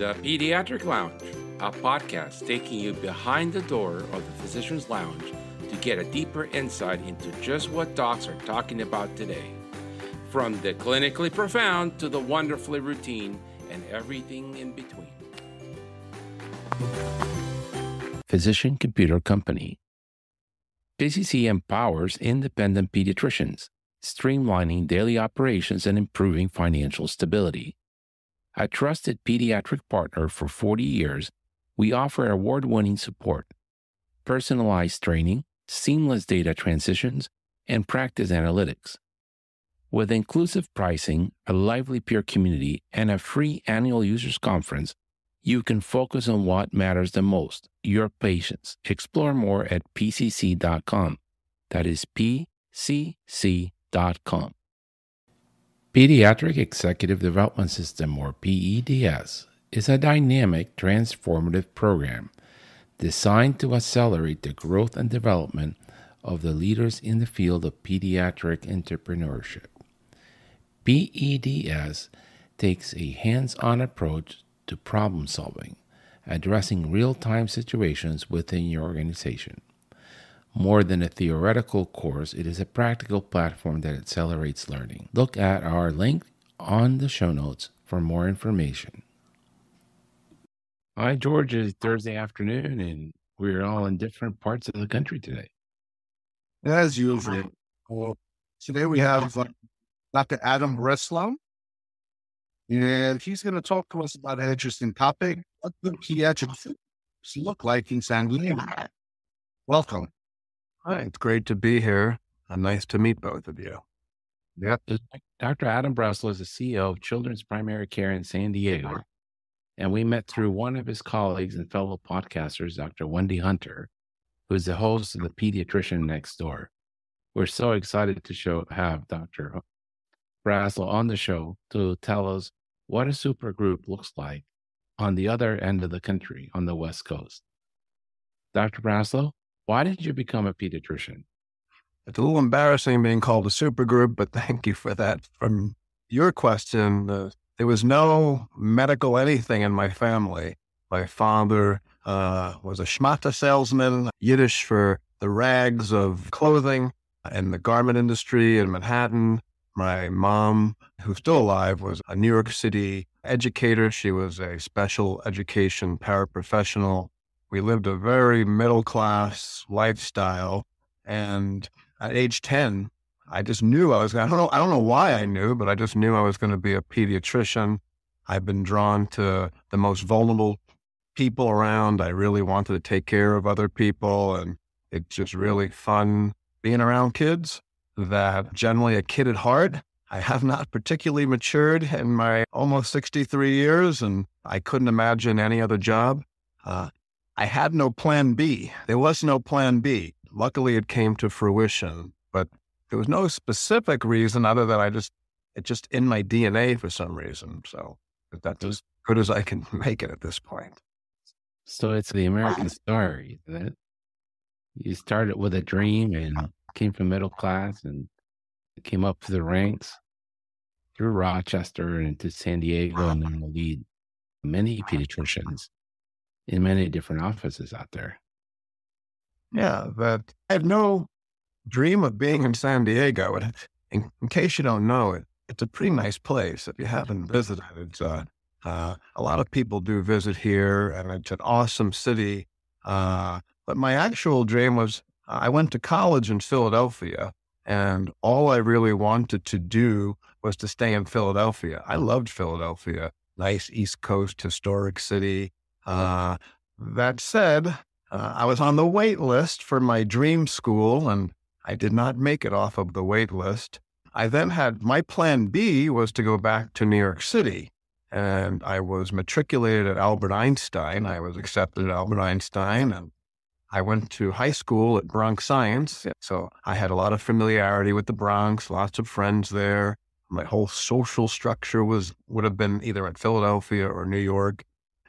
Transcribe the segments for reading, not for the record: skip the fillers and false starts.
The Pediatric Lounge, a podcast taking you behind the door of the physician's lounge to get a deeper insight into just what docs are talking about today. From the clinically profound to the wonderfully routine and everything in between. Physician Computer Company. PCC empowers independent pediatricians, streamlining daily operations and improving financial stability. A trusted pediatric partner for 40 years, we offer award-winning support, personalized training, seamless data transitions, and practice analytics. With inclusive pricing, a lively peer community, and a free annual users conference, you can focus on what matters the most, your patients. Explore more at pcc.com. That is pcc.com. Pediatric Executive Development System, or PEDS, is a dynamic, transformative program designed to accelerate the growth and development of the leaders in the field of pediatric entrepreneurship. PEDS takes a hands-on approach to problem solving, addressing real-time situations within your organization. More than a theoretical course, it is a practical platform that accelerates learning. Look at our link on the show notes for more information. Hi, George. It's Thursday afternoon, and we're all in different parts of the country today. As usual. Well, today we have Dr. Adam Breslow, and he's going to talk to us about an interesting topic. What do pediatrics look like in San Diego? Welcome. Hi, it's great to be here. Nice to meet both of you. Yep. Dr. Adam Breslow is the CEO of Children's Primary Care in San Diego, and we met through one of his colleagues and fellow podcasters, Dr. Wendy Hunter, who is the host of The Pediatrician Next Door. We're so excited to have Dr. Breslow on the show to tell us what a super group looks like on the other end of the country, on the West Coast. Dr. Breslow, why did you become a pediatrician? It's a little embarrassing being called a supergroup, but thank you for that. From your question, there was no medical anything in my family. My father was a schmata salesman, Yiddish for the rags of clothing in the garment industry in Manhattan. My mom, who's still alive, was a New York City educator. She was a special education paraprofessional. We lived a very middle-class lifestyle. And at age 10, I just knew I don't know why I knew, but I just knew I was going to be a pediatrician. I've been drawn to the most vulnerable people around. I really wanted to take care of other people. And it's just really fun being around kids that generally a kid at heart. I have not particularly matured in my almost 63 years, and I couldn't imagine any other job. I had no plan B. There was no plan B. Luckily, it came to fruition, but there was no specific reason other than it's just in my DNA for some reason. So that's as good as I can make it at this point. So it's the American story, isn't it? You started with a dream and came from middle class and came up through the ranks through Rochester and into San Diego, and then lead many pediatricians in many different offices out there. Yeah, but I had no dream of being in San Diego. In case you don't know, it's a pretty nice place. If you haven't visited, it's a lot of people do visit here, and it's an awesome city. But my actual dream was I went to college in Philadelphia, and all I really wanted to do was to stay in Philadelphia. I loved Philadelphia, nice East Coast historic city. That said, I was on the wait list for my dream school, and I did not make it off of the wait list. I then had my plan B was to go back to New York City, and I was matriculated at Albert Einstein. I was accepted at Albert Einstein, and I went to high school at Bronx Science. So I had a lot of familiarity with the Bronx, lots of friends there. My whole social structure would have been either at Philadelphia or New York.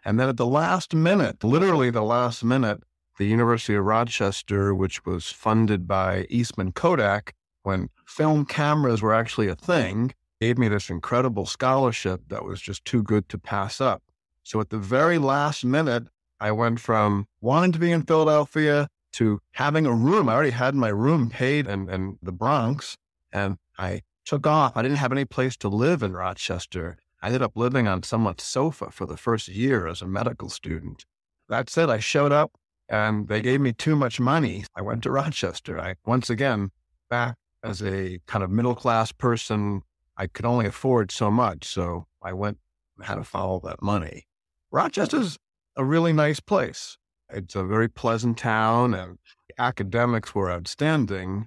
And then at the last minute, literally the last minute, the University of Rochester, which was funded by Eastman Kodak, when film cameras were actually a thing, gave me this incredible scholarship that was just too good to pass up. So at the very last minute, I went from wanting to be in Philadelphia to having a room. I already had my room paid in the Bronx, and I took off. I didn't have any place to live in Rochester. I ended up living on someone's sofa for the first year as a medical student. That said, I showed up and they gave me too much money. I went to Rochester. Once again, back as a kind of middle-class person, I could only afford so much. So I went and had to follow that money. Rochester's a really nice place. It's a very pleasant town and the academics were outstanding.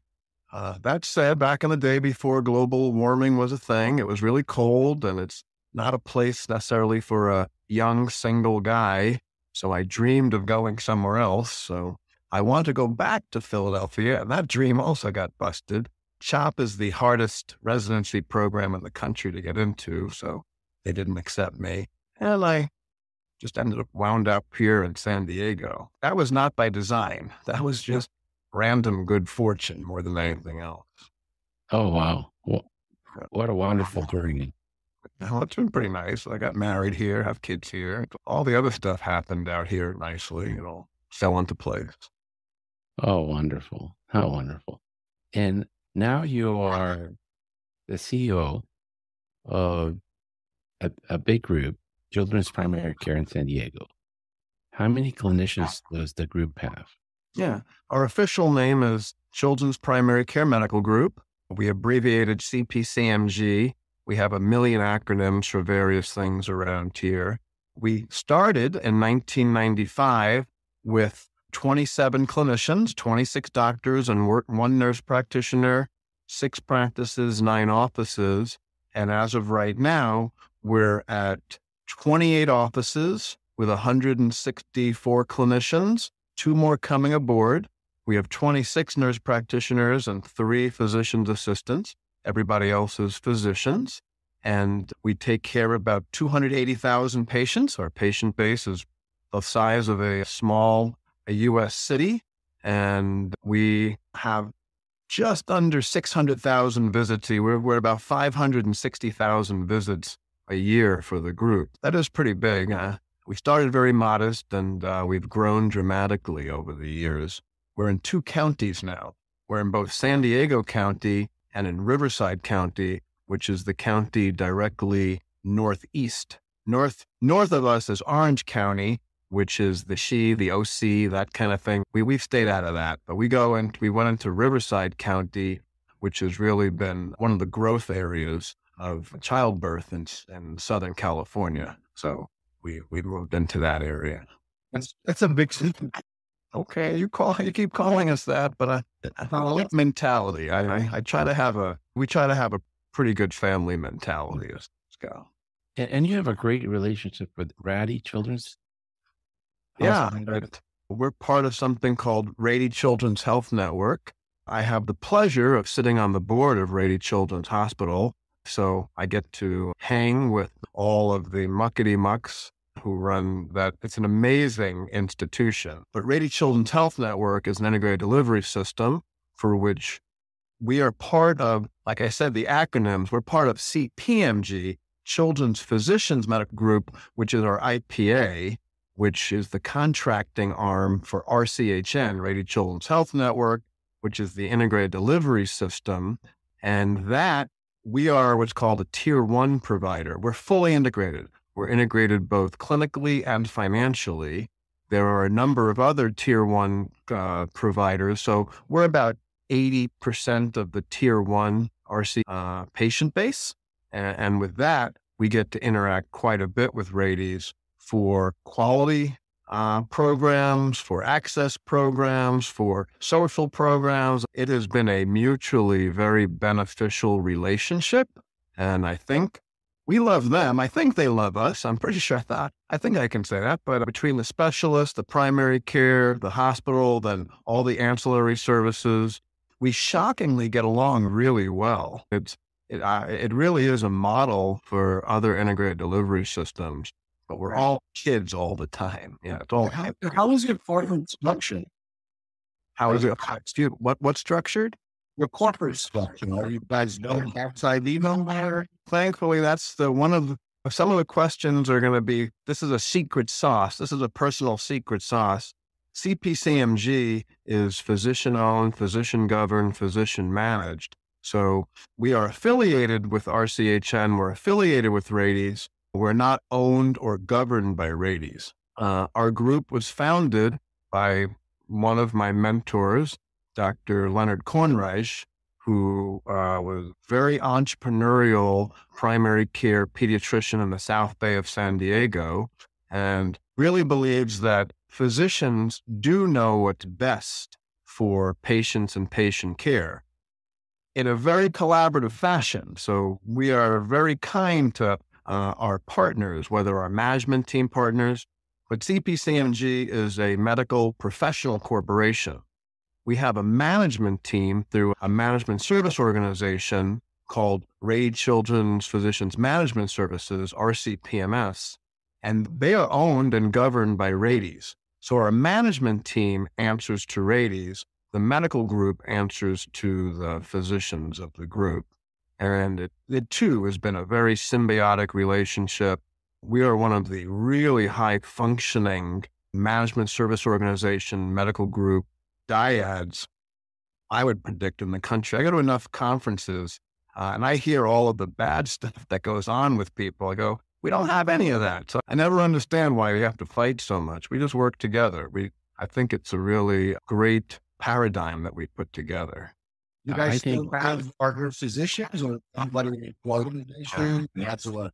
That said, back in the day before global warming was a thing, it was really cold and it's not a place necessarily for a young single guy. So I dreamed of going somewhere else. So I wanted to go back to Philadelphia, and that dream also got busted. CHOP is the hardest residency program in the country to get into, so they didn't accept me. And I just ended up wound up here in San Diego. That was not by design. That was just random good fortune more than anything else. Oh, wow. What a wonderful journey. Well, it's been pretty nice. I got married here, have kids here. All the other stuff happened out here nicely. It all fell into place. Oh, wonderful. How wonderful. And now you are the CEO of a big group, Children's Primary Care in San Diego. How many clinicians does the group have? Yeah. Our official name is Children's Primary Care Medical Group. We abbreviated CPCMG. We have a million acronyms for various things around here. We started in 1995 with 27 clinicians, 26 doctors and one nurse practitioner, 6 practices, 9 offices. And as of right now, we're at 28 offices with 164 clinicians, 2 more coming aboard. We have 26 nurse practitioners and 3 physician's assistants. Everybody else is physicians. And we take care of about 280,000 patients. Our patient base is the size of a U.S. city. And we have just under 600,000 visits. We're about 560,000 visits a year for the group. That is pretty big. We started very modest and we've grown dramatically over the years. We're in 2 counties now. We're in both San Diego County and in Riverside County, which is the county directly northeast. North of us is Orange County, which is the SHE, the OC, that kind of thing. We've stayed out of that, but we went into Riverside County, which has really been one of the growth areas of childbirth in Southern California. So we moved into that area. That's a big city. Okay, you keep calling us that, but I like mentality. We try to have a pretty good family mentality as go. And you have a great relationship with Rady Children's. Yeah, we're part of something called Rady Children's Health Network. I have the pleasure of sitting on the board of Rady Children's Hospital, so I get to hang with all of the muckety-mucks who run that. It's an amazing institution. But Rady Children's Health Network is an integrated delivery system for which we are part of, like I said, the acronyms. We're part of CPMG, Children's Physicians Medical Group, which is our IPA, which is the contracting arm for RCHN, Rady Children's Health Network, which is the integrated delivery system. And that we are what's called a tier 1 provider. We're fully integrated. We're integrated both clinically and financially. There are a number of other tier 1 providers. So we're about 80% of the tier 1 RC patient base. And with that, we get to interact quite a bit with Rady's for quality programs, for access programs, for social programs. It has been a mutually very beneficial relationship. And I think we love them. I think they love us. I'm pretty sure I think I can say that. But between the specialists, the primary care, the hospital, then all the ancillary services, we shockingly get along really well. It really is a model for other integrated delivery systems. But we're all kids all the time. Yeah, it's all. How is your corporate structure? How is it? Excuse, what's structured? Your corporate structure. Are you guys know outside email matter? Thankfully, that's one of Some of the questions are going to be, this is a secret sauce. This is a personal secret sauce. CPCMG is physician owned, physician governed, physician managed. So we are affiliated with RCHN. We're affiliated with Rades. We're not owned or governed by Rades. Our group was founded by one of my mentors, Dr. Leonard Kornreich, who was very entrepreneurial primary care pediatrician in the South Bay of San Diego, and really believes that physicians do know what's best for patients and patient care in a very collaborative fashion. So we are very kind to our partners, whether our management team partners, but CPCMG is a medical professional corporation. We have a management team through a management service organization called Rade Children's Physicians Management Services, RCPMS, and they are owned and governed by Rades. So our management team answers to Rades. The medical group answers to the physicians of the group. And it too has been a very symbiotic relationship. We are one of the really high functioning management service organization, medical group dyads, I would predict, in the country. I go to enough conferences and I hear all of the bad stuff that goes on with people. I go, we don't have any of that. So I never understand why we have to fight so much. We just work together. I think it's a really great paradigm that we put together. You guys still have partner physicians or somebody organization? That's what.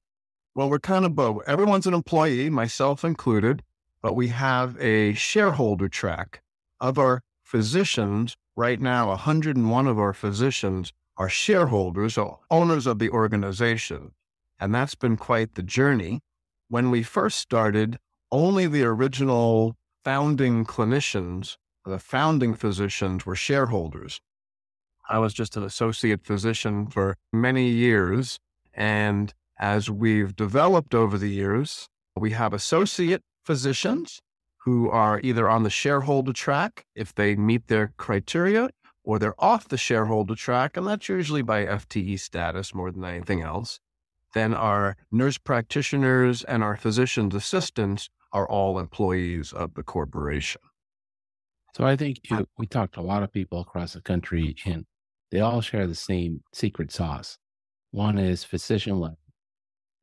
Well, we're kind of both. Everyone's an employee, myself included, but we have a shareholder track of our physicians. Right now, 101 of our physicians are shareholders or owners of the organization. And that's been quite the journey. When we first started, only the original founding clinicians, the founding physicians, were shareholders. I was just an associate physician for many years. And as we've developed over the years, we have associate physicians who are either on the shareholder track if they meet their criteria, or they're off the shareholder track, and that's usually by FTE status more than anything else. Then our nurse practitioners and our physician's assistants are all employees of the corporation. So I think we talked to a lot of people across the country, and they all share the same secret sauce. One is physician-led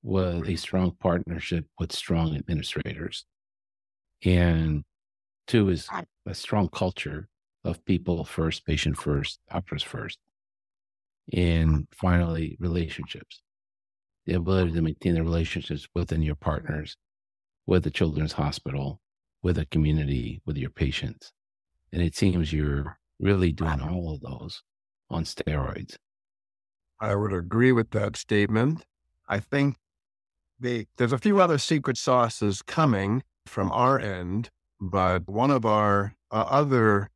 with a strong partnership with strong administrators. And two is a strong culture of people first, patient first, doctors first. And finally, relationships. The ability to maintain the relationships within your partners, with the children's hospital, with the community, with your patients. And it seems you're really doing all of those on steroids. I would agree with that statement. I think there's a few other secret sauces coming from our end, but one of our other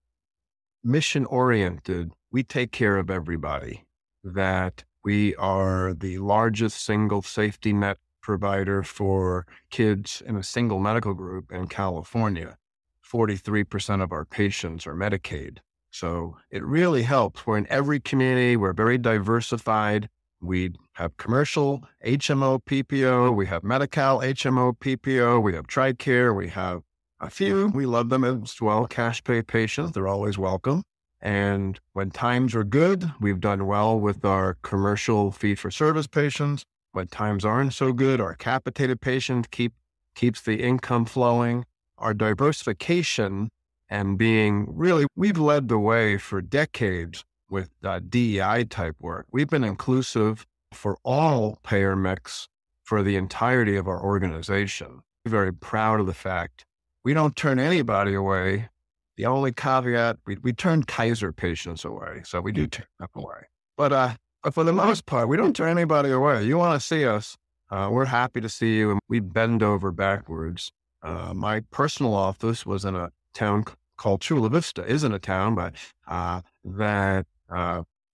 mission-oriented, we take care of everybody, that we are the largest single safety net provider for kids in a single medical group in California. 43% of our patients are Medicaid. So it really helps. We're in every community. We're very diversified. We have commercial HMO PPO. We have Medi-Cal HMO PPO. We have TRICARE. We have a few. We love them as well. Cash pay patients. They're always welcome. And when times are good, we've done well with our commercial fee-for-service patients. When times aren't so good, our capitated patients keeps the income flowing. Our diversification and being really, we've led the way for decades with DEI type work. We've been inclusive for all payer mix for the entirety of our organization. We're very proud of the fact we don't turn anybody away. The only caveat, we turn Kaiser patients away. So we do turn them away. But for the most part, we don't turn anybody away. You want to see us, we're happy to see you. And we bend over backwards. My personal office was in a town called Chula Vista, isn't a town, but that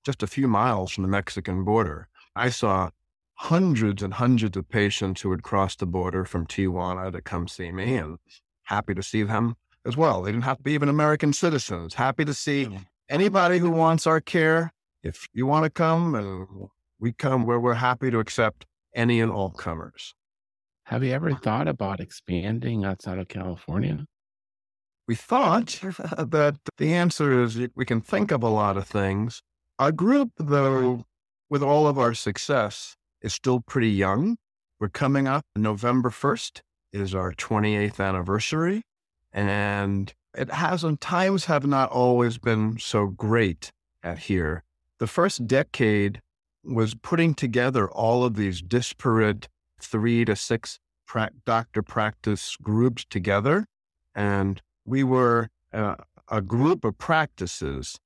just a few miles from the Mexican border. I saw hundreds and hundreds of patients who would cross the border from Tijuana to come see me, and happy to see them as well. They didn't have to be even American citizens. Happy to see anybody who wants our care. If you want to come, and we come, where we're happy to accept any and all comers. Have you ever thought about expanding outside of California? We thought that the answer is we can think of a lot of things. Our group, though, with all of our success, is still pretty young. We're coming up November 1st is our 28th anniversary. And times have not always been so great at here. The first decade was putting together all of these disparate 3 to 6 doctor practice groups together. And we were a group of practices.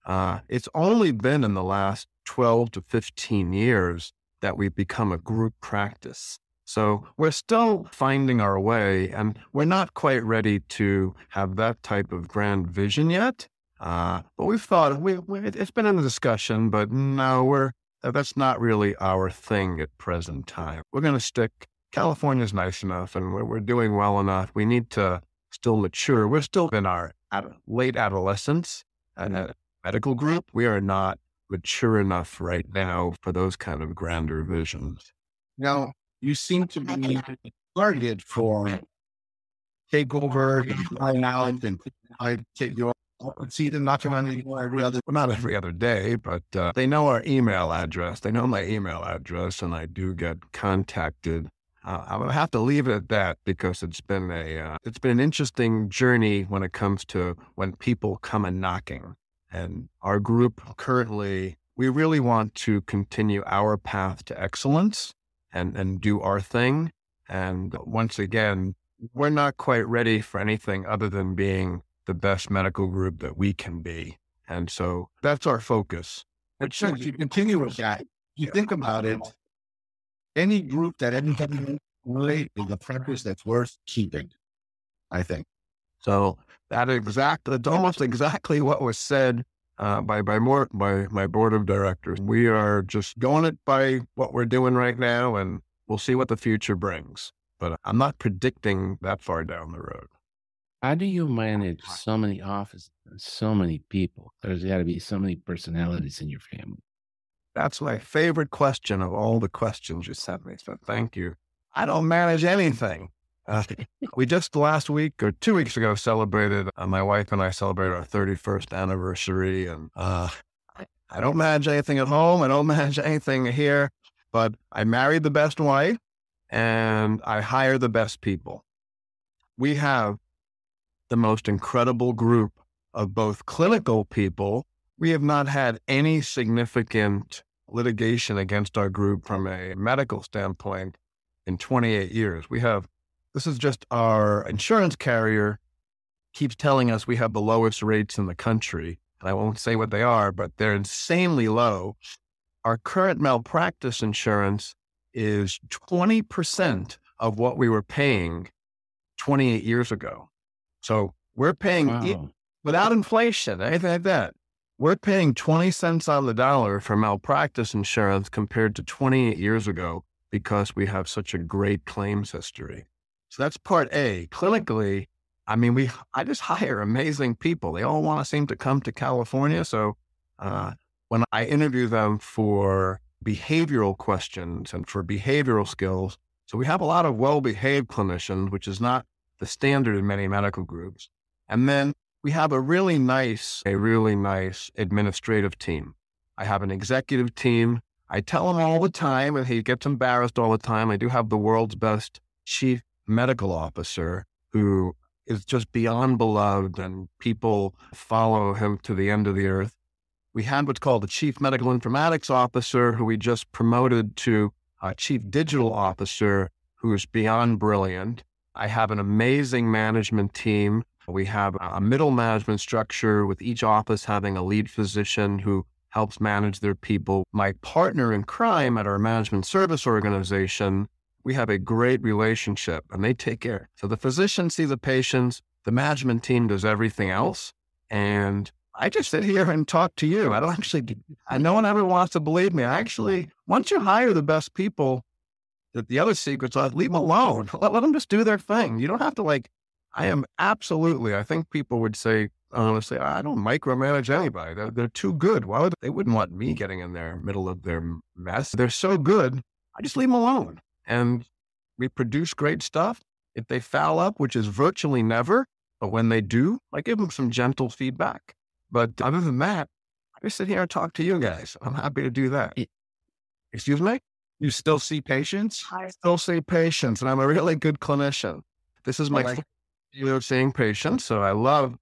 It's only been in the last 12 to 15 years that we've become a group practice. So we're still finding our way, and we're not quite ready to have that type of grand vision yet. But we've thought, it's been in the discussion, but no, that's not really our thing at present time. We're going to stick, California's nice enough, and we're doing well enough. We need to still mature. We're still in our late adolescence and a medical group. We are not mature enough right now for those kind of grander visions. Now, you seem to be targeted for takeover and flying out, and I take your see them knocking on the door every other. Well, not every other day, but they know our email address. They know my email address, and I do get contacted. I'm gonna have to leave it at that because it's been an interesting journey when it comes to when people come and knocking. And our group currently, we really want to continue our path to excellence and do our thing. And once again, we're not quite ready for anything other than being the best medical group that we can be. And so that's our focus. But sure, if you continue with that, you think about it, any group that anybody really is a practice that's worth keeping, I think. So that's almost exactly what was said by my board of directors. We are just going it by what we're doing right now, and we'll see what the future brings. But I'm not predicting that far down the road. How do you manage so many offices and so many people? There's got to be so many personalities in your family. That's my favorite question of all the questions you sent me. So thank you. I don't manage anything. We just last week or 2 weeks ago celebrated, my wife and I celebrated our 31st anniversary. And I don't manage anything at home. I don't manage anything here, but I married the best wife and I hire the best people. We have the most incredible group of both clinical people. We have not had any significant litigation against our group from a medical standpoint in 28 years. This is just our insurance carrier keeps telling us we have the lowest rates in the country. And I won't say what they are, but they're insanely low. Our current malpractice insurance is 20% of what we were paying 28 years ago. So we're paying, without inflation, anything like that, we're paying 20 cents on the dollar for malpractice insurance compared to 28 years ago because we have such a great claims history. So that's part A. Clinically, I just hire amazing people. They all seem to come to California. So when I interview them for behavioral questions and for behavioral skills, so we have a lot of well-behaved clinicians, which is not the standard in many medical groups. And then we have a really nice administrative team. I have an executive team. I tell him all the time, and he gets embarrassed all the time. I do have the world's best chief medical officer who is just beyond beloved, and people follow him to the end of the earth. We had what's called the chief medical informatics officer, who we just promoted to a chief digital officer, who is beyond brilliant. I have an amazing management team. We have a middle management structure with each office having a lead physician who helps manage their people. My partner in crime at our management service organization, we have a great relationship and they take care. So the physicians see the patients, the management team does everything else. And I just sit here and talk to you. No one ever wants to believe me. Once you hire the best people, the other secrets are leave them alone. Let them just do their thing. You don't have to I think people would say, honestly, I don't micromanage anybody. They're too good. They wouldn't want me getting in their middle of their mess. They're so good. I just leave them alone. And We produce great stuff. If they foul up, which is virtually never, but when they do, I give them some gentle feedback. But other than that, I just sit here and talk to you guys. I'm happy to do that. Excuse me? You still see patients? I still see patients, and I'm a really good clinician. This is my year of seeing patients, so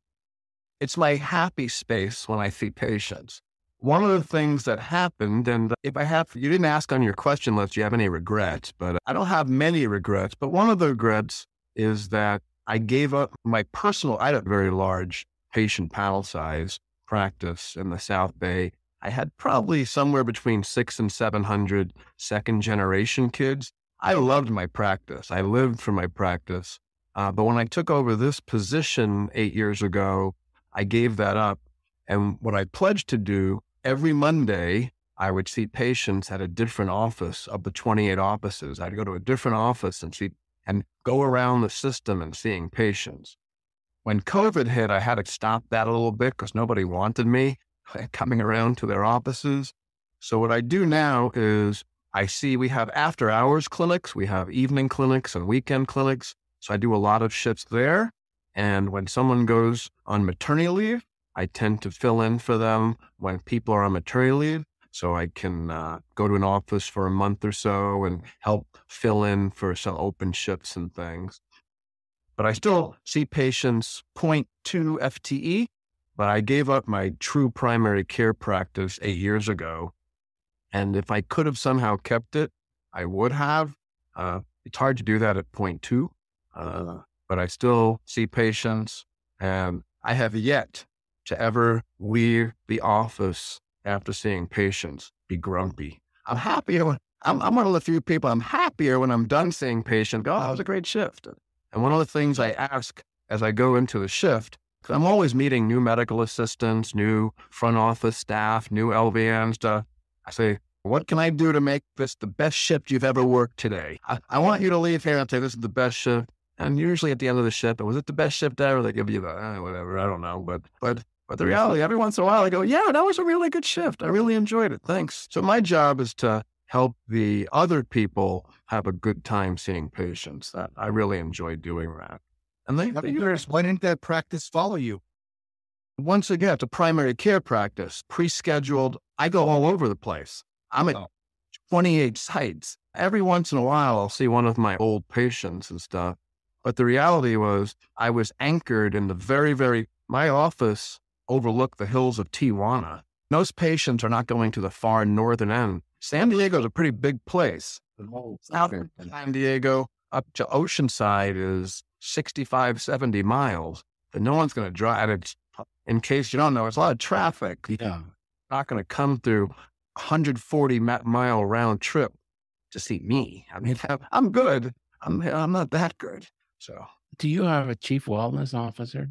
it's my happy space when I see patients. One of the things that happened, and you didn't ask on your question list, do you have any regrets? But I don't have many regrets, but one of the regrets is that I gave up my I had a very large patient panel size practice in the South Bay. I had probably somewhere between 600 and 700 second generation kids. I loved my practice. I lived for my practice. But when I took over this position 8 years ago, I gave that up. And what I pledged to do, every Monday, I would see patients at a different office of the 28 offices. I'd go to a different office and go around the system and seeing patients. When COVID hit, I had to stop that a little bit because nobody wanted me coming around to their offices. So what I do now is we have after hours clinics, we have evening clinics and weekend clinics. So I do a lot of shifts there. And when someone goes on maternity leave, I tend to fill in for them when people are on maternity leave. So I can go to an office for a month or so and help fill in for some open shifts and things. But I still see patients 0.2 FTE, but I gave up my true primary care practice 8 years ago. And if I could have somehow kept it, I would have. It's hard to do that at 0.2, but I still see patients, and I have yet to ever leave the office after seeing patients be grumpy. I'm happier I'm one of the few people, I'm happier when I'm done seeing patients. Oh, that was a great shift. And one of the things I ask as I go into the shift, because I'm always meeting new medical assistants, new front office staff, new LVNs. I say, what can I do to make this the best shift you've ever worked today? I want you to leave here and say, this is the best shift. And usually at the end of the shift, was it the best shift ever? They give you the, whatever, I don't know. But the reality, every once in a while, I go, yeah, that was a really good shift. I really enjoyed it. Thanks. So my job is to help the other people have a good time seeing patients. That I really enjoy doing that. And why didn't that practice follow you? Once again, it's a primary care practice, pre-scheduled. I go all over the place. I'm at 28 sites. Every once in a while, I'll see one of my old patients and stuff. But the reality was I was anchored in the my office overlooked the hills of Tijuana. Most patients are not going to the far northern end. San Diego is a pretty big place. South San Diego up to Oceanside is 65, 70 miles. But no one's going to drive. It's, in case you don't know, it's a lot of traffic. Yeah. Not going to come through 140 mile round trip to see me. I mean, I'm good. I'm not that good. So, do you have a chief wellness officer?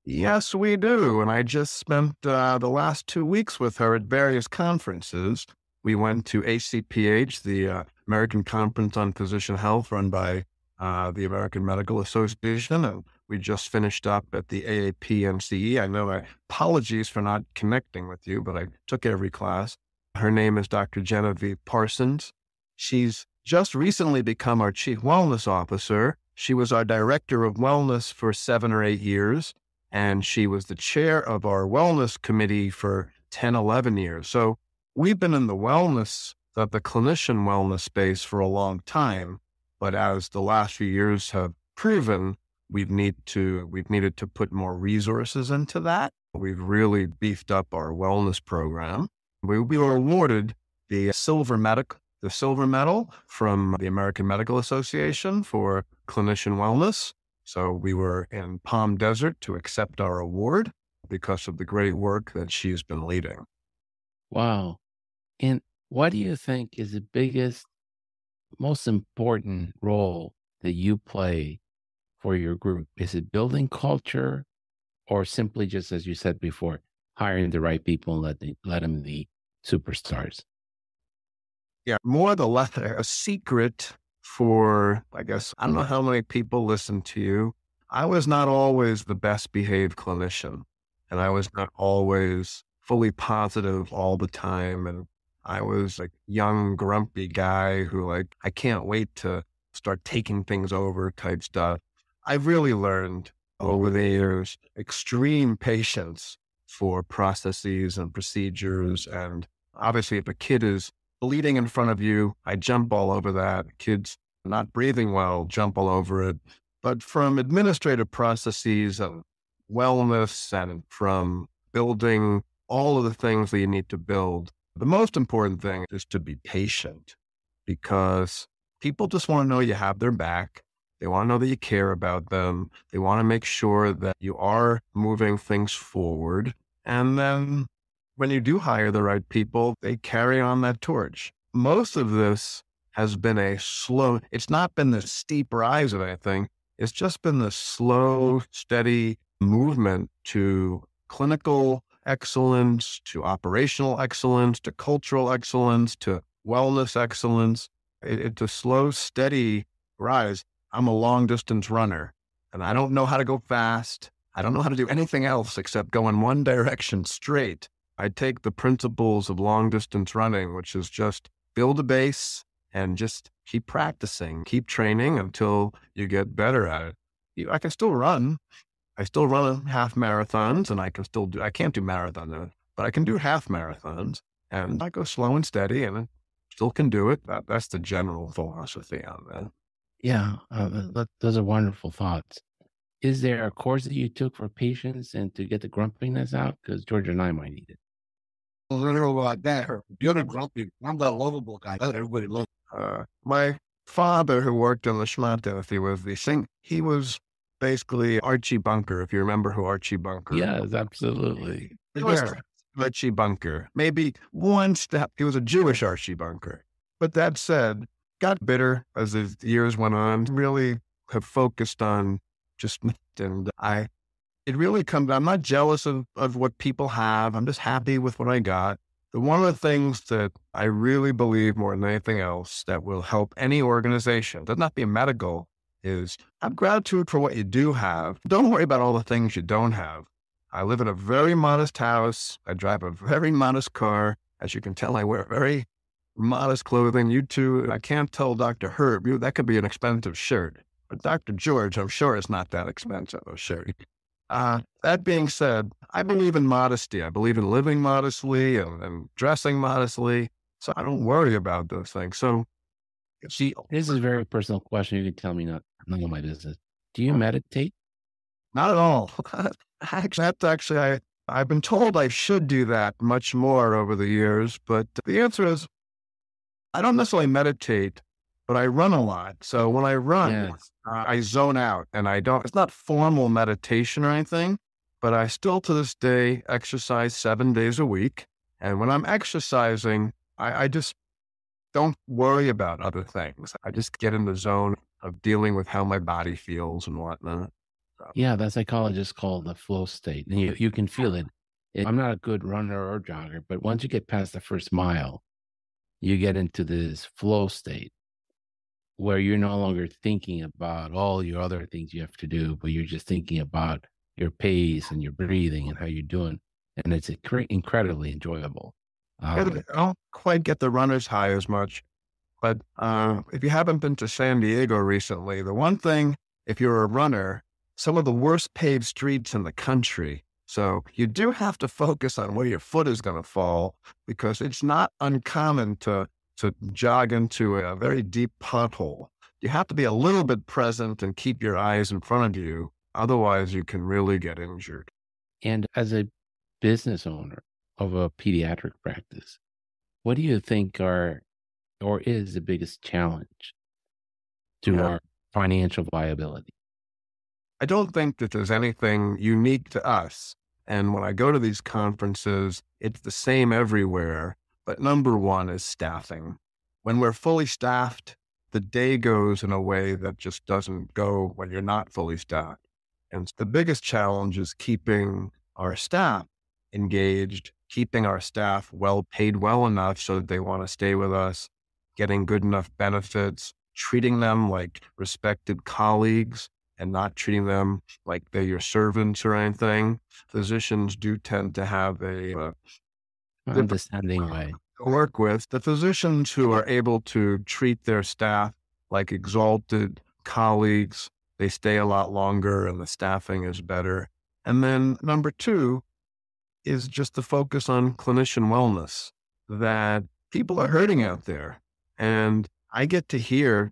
Yes, we do. And I just spent the last 2 weeks with her at various conferences. We went to ACPH, the American Conference on Physician Health, run by the American Medical Association. And we just finished up at the AAPMCE. I know, apologies for not connecting with you, but I took every class. Her name is Dr. Genevieve Parsons. She's just recently become our Chief Wellness Officer. She was our Director of Wellness for 7 or 8 years, and she was the chair of our Wellness Committee for 10, 11 years. So we've been in the clinician wellness space for a long time, but as the last few years have proven, we've needed to put more resources into that. We've really beefed up our wellness program. We were awarded the silver medal from the American Medical Association for clinician wellness. So we were in Palm Desert to accept our award because of the great work that she's been leading. Wow. And what do you think is the biggest, most important role that you play for your group? Is it building culture, or simply just, as you said before, hiring the right people and let them be superstars? Yeah, more the latter. A secret for, I guess, I don't know how many people listen to you. I was not always the best behaved clinician, and I was not always fully positive all the time. And I was like young, grumpy guy who I can't wait to start taking things over type stuff. I've really learned over the years extreme patience for processes and procedures. And obviously, if a kid is bleeding in front of you, I jump all over that. Kids not breathing well, jump all over it. But from administrative processes and wellness and from building all of the things that you need to build, the most important thing is to be patient, because people just want to know you have their back. They want to know that you care about them. They want to make sure that you are moving things forward. And then when you do hire the right people, they carry on that torch. Most of this has been it's not been the steep rise of anything. It's just been the slow, steady movement to clinical excellence, to operational excellence, to cultural excellence, to wellness excellence. It's a slow, steady rise. I'm a long distance runner and I don't know how to go fast. I don't know how to do anything else except go in one direction straight. I take the principles of long distance running, which is just build a base and just keep practicing, keep training until you get better at it. I can still run. I still run half marathons, and I can't do marathons, but I can do half marathons, and I go slow and steady and I still can do it. That's the general philosophy on that. Yeah, those are wonderful thoughts. Is there a course that you took for patience and to get the grumpiness out? Because Georgia and I might need it. Well, I don't know about that. You're the grumpy. I'm the lovable guy. Everybody loves. My father, who worked on the Schmattemphy, he was basically Archie Bunker, if you remember who Archie Bunker is. Yes, absolutely. Archie Bunker. Maybe one step. He was a Jewish Archie Bunker. But that said, got bitter as the years went on, really have focused on just, and it really comes, I'm not jealous of what people have. I'm just happy with what I got. One of the things that I really believe more than anything else that will help any organization, does not be medical, is have gratitude for what you do have. Don't worry about all the things you don't have. I live in a very modest house. I drive a very modest car. As you can tell, I wear very modest clothing. You too, I can't tell Dr. Herb, that could be an expensive shirt. But Dr. George, I'm sure it's not that expensive a shirt. That being said, I believe in modesty. I believe in living modestly and dressing modestly. So I don't worry about those things. So see, this is a very personal question. You can tell me none of my business. Do you meditate? Not at all. I've been told I should do that much more over the years, but the answer is I don't necessarily meditate, but I run a lot. So when I run, I zone out and it's not formal meditation or anything, but I still to this day exercise 7 days a week. And when I'm exercising, I just don't worry about other things. I just get in the zone of dealing with how my body feels and whatnot. So. Yeah, that psychologist called the flow state. And you can feel it. I'm not a good runner or jogger, but once you get past the first mile, you get into this flow state where you're no longer thinking about all your other things you have to do, but you're just thinking about your pace and your breathing and how you're doing. And it's incredibly enjoyable. I don't quite get the runner's high as much, but if you haven't been to San Diego recently, the one thing, if you're a runner, some of the worst paved streets in the country. So you do have to focus on where your foot is going to fall, because it's not uncommon to jog into a very deep pothole. You have to be a little bit present and keep your eyes in front of you. Otherwise, you can really get injured. And as a business owner of a pediatric practice, what do you think is the biggest challenge to our financial viability? I don't think that there's anything unique to us. And when I go to these conferences, it's the same everywhere. But number one is staffing. When we're fully staffed, the day goes in a way that just doesn't go when you're not fully staffed. And the biggest challenge is keeping our staff engaged, keeping our staff well paid well enough so that they want to stay with us, getting good enough benefits, treating them like respected colleagues and not treating them like they're your servants or anything. Physicians do tend to have a understanding way to work with. The physicians who are able to treat their staff like exalted colleagues. They stay a lot longer and the staffing is better. And then number two is just the focus on clinician wellness, that people are hurting out there. And I get to hear,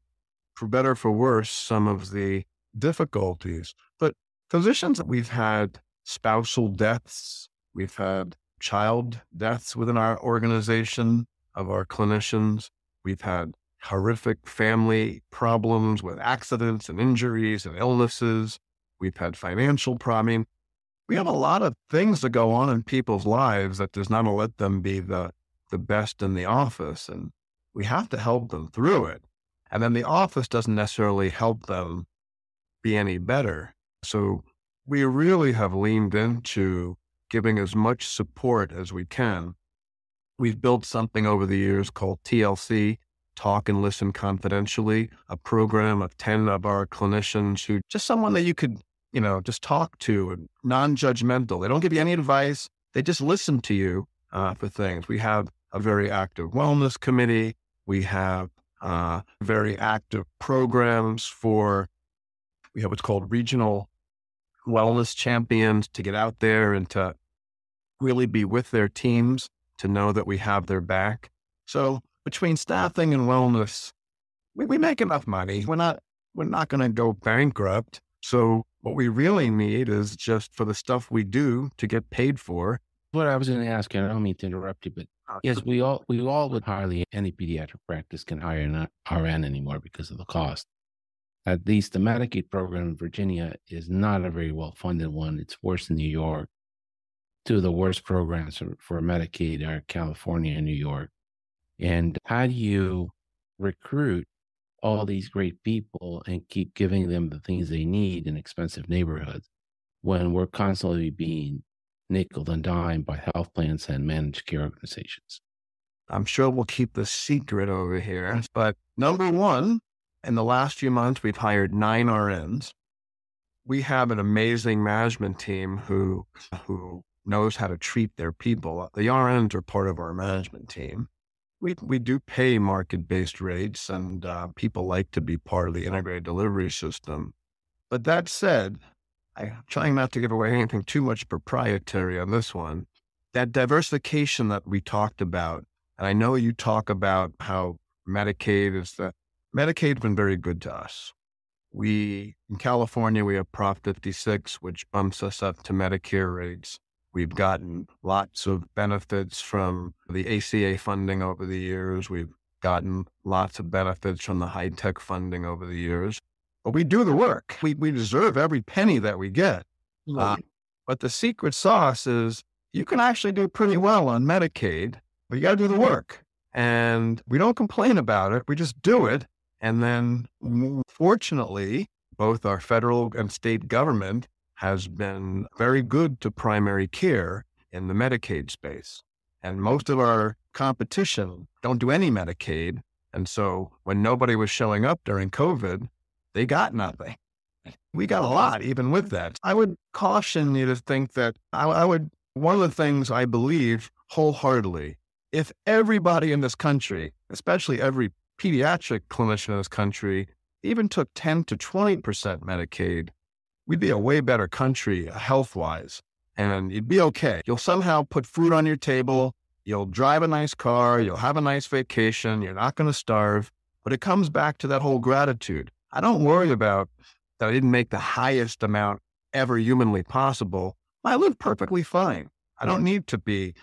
for better or for worse, some of the difficulties. But physicians, we've had spousal deaths, we've had child deaths within our organization of our clinicians. We've had horrific family problems with accidents and injuries and illnesses. We've had financial problems. We have a lot of things that go on in people's lives that does not let them be the best in the office. And we have to help them through it. And then the office doesn't necessarily help them be any better. So we really have leaned into giving as much support as we can. We've built something over the years called TLC, Talk and Listen Confidentially, a program of 10 of our clinicians who just someone that you could, just talk to, and non-judgmental. They don't give you any advice. They just listen to you for things. We have a very active wellness committee. We have very active programs we have what's called regional wellness champions to get out there and to really be with their teams, to know that we have their back. So between staffing and wellness, we make enough money. We're not going to go bankrupt. So what we really need is just for the stuff we do to get paid for. What I was going to ask, and I don't mean to interrupt you, but yes, we all would hardly any pediatric practice can hire an RN anymore because of the cost. At least the Medicaid program in Virginia is not a very well-funded one. It's worse in New York. Two of the worst programs for Medicaid are California and New York. And how do you recruit all these great people and keep giving them the things they need in expensive neighborhoods when we're constantly being nickel and dime by health plans and managed care organizations? I'm sure we'll keep the secret over here. But number one, in the last few months, we've hired 9 RNs. We have an amazing management team who knows how to treat their people. The RNs are part of our management team. We do pay market-based rates, and people like to be part of the integrated delivery system. But that said, I'm trying not to give away anything too much proprietary on this one. That diversification that we talked about, and I know you talk about how Medicaid's been very good to us. In California, we have Prop 56, which bumps us up to Medicare rates. We've gotten lots of benefits from the ACA funding over the years. We've gotten lots of benefits from the high-tech funding over the years. But we do the work. We deserve every penny that we get. But the secret sauce is you can actually do pretty well on Medicaid, but you got to do the work. And we don't complain about it. We just do it. And then, fortunately, both our federal and state government has been very good to primary care in the Medicaid space. And most of our competition don't do any Medicaid. And so when nobody was showing up during COVID, they got nothing. We got a lot, even with that. I would caution you to think that one of the things I believe wholeheartedly, if everybody in this country, especially every pediatric clinician in this country, even took 10 to 20% Medicaid, we'd be a way better country health-wise, and you'd be okay. You'll somehow put food on your table, you'll drive a nice car, you'll have a nice vacation, you're not going to starve, but it comes back to that whole gratitude. I don't worry about that I didn't make the highest amount ever humanly possible. I live perfectly fine. I don't need to be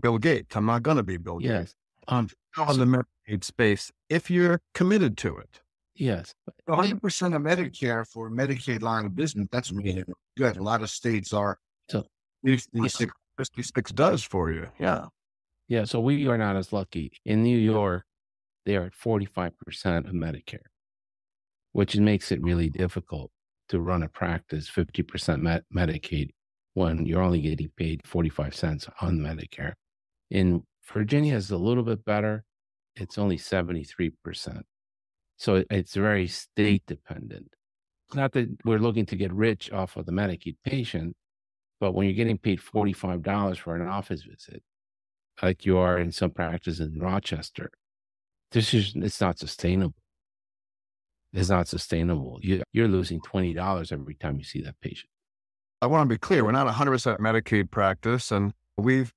Bill Gates. I'm not going to be Bill Gates. On the Medicaid space, if you're committed to it. Yes. 100% of Medicare for Medicaid line of business, that's really good. A lot of states are. So 56 does for you. Yeah. Yeah. So we are not as lucky. In New York, they are at 45% of Medicare, which makes it really difficult to run a practice 50% Medicaid when you're only getting paid 45 cents on Medicare. In Virginia, it's a little bit better. It's only 73%. So it's very state dependent. Not that we're looking to get rich off of the Medicaid patient, but when you're getting paid $45 for an office visit, like you are in some practices in Rochester, it's not sustainable. is not sustainable. You're losing $20 every time you see that patient. I want to be clear. We're not 100% Medicaid practice. And we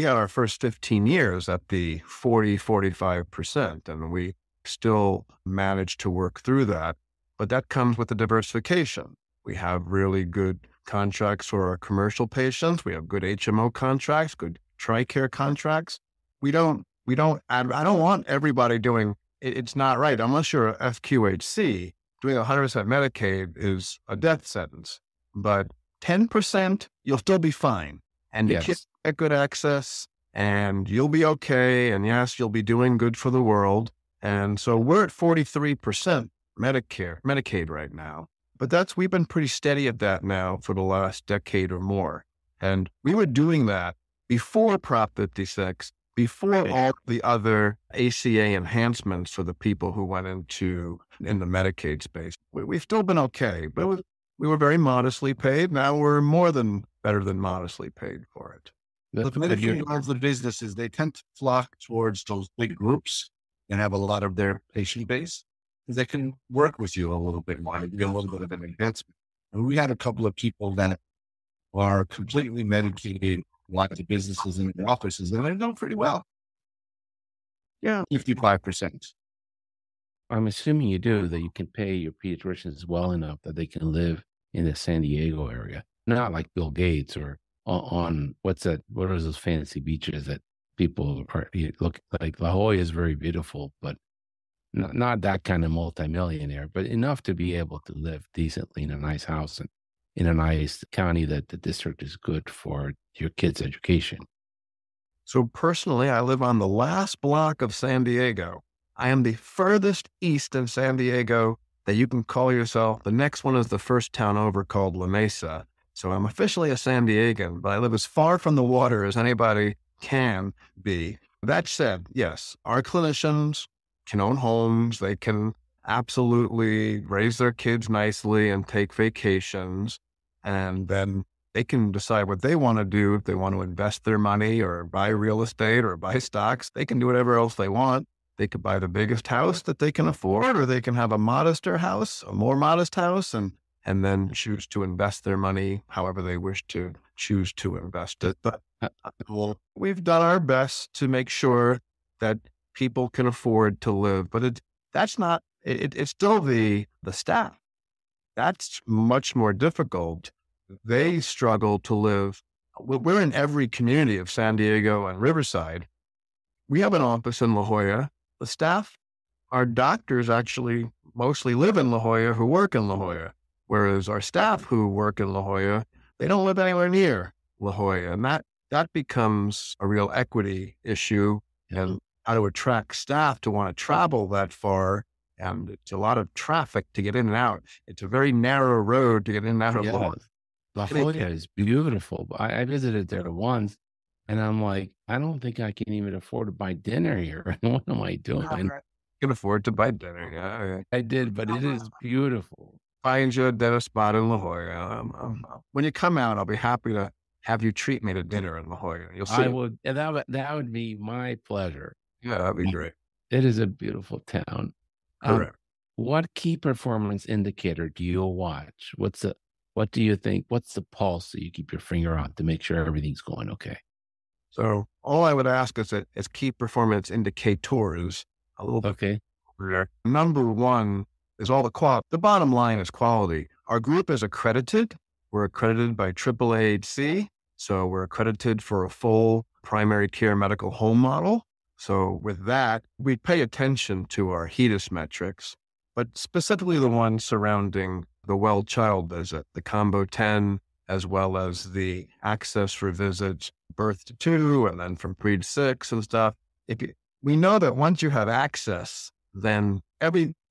had our first 15 years at the 45%, and we still managed to work through that. But that comes with the diversification. We have really good contracts for our commercial patients. We have good HMO contracts, good TRICARE contracts. I don't want everybody doing, it's not right. Unless you're a FQHC, doing 100% Medicaid is a death sentence. But 10%, you'll still be fine. And Yes. you get good access and you'll be okay. And yes, you'll be doing good for the world. And so we're at 43% Medicaid right now. But we've been pretty steady at that now for the last decade or more. And we were doing that before Prop 56, before all the other ACA enhancements for the people who went in the Medicaid space. We've still been okay, but we were very modestly paid. Now we're better than modestly paid for it. The Medicaid of the businesses, they tend to flock towards those big groups and have a lot of their patient base. They can work with you a little bit more, get a little bit of an enhancement. And we had a couple of people that are completely medicated, like the businesses and the offices, and they're doing pretty well. Yeah. 55%. I'm assuming you do, that you can pay your pediatricians well enough that they can live in the San Diego area, not like Bill Gates or on what are those fancy beaches that people look like. La Jolla is very beautiful, but not that kind of multimillionaire, but enough to be able to live decently in a nice house and in a nice county that the district is good for your kids' education. So personally, I live on the last block of San Diego. I am the furthest east of San Diego that you can call yourself. The next one is the first town over called La Mesa. So I'm officially a San Diegan, but I live as far from the water as anybody can be. That said, yes, our clinicians can own homes. They can absolutely raise their kids nicely and take vacations. And then they can decide what they want to do. If they want to invest their money or buy real estate or buy stocks, they can do whatever else they want. They could buy the biggest house that they can afford, or they can have a modester house, a more modest house, and then choose to invest their money however they wish to choose to invest it. But we've done our best to make sure that people can afford to live. But it's still the staff. That's much more difficult. They struggle to live. We're in every community of San Diego and Riverside. We have an office in La Jolla. The staff, our doctors actually mostly live in La Jolla who work in La Jolla, whereas our staff who work in La Jolla, they don't live anywhere near La Jolla. And that becomes a real equity issue and how to attract staff to want to travel that far. And it's a lot of traffic to get in and out. It's a very narrow road to get in and out of La Jolla. La Jolla is beautiful. I visited there once. And I'm like, I don't think I can even afford to buy dinner here. What am I doing? I can afford to buy dinner. Yeah. I did, but it is beautiful. Find you a dinner spot in La Jolla. When you come out, I'll be happy to have you treat me to dinner in La Jolla. You'll see. I would. That would be my pleasure. Yeah, that'd be great. It is a beautiful town. Correct. What key performance indicator do you watch? What do you think? What's the pulse that you keep your finger on to make sure everything's going okay? So all I would ask is key performance indicators. A little bit. Okay. Number one is all the quality. The bottom line is quality. Our group is accredited. We're accredited by AAAHC. So we're accredited for a full primary care medical home model. So with that, we pay attention to our HEDIS metrics, but specifically the ones surrounding the well-child visit, the Combo 10, as well as the access for visits, birth to 2, and then from 3 to 6 and stuff. We know that once you have access, then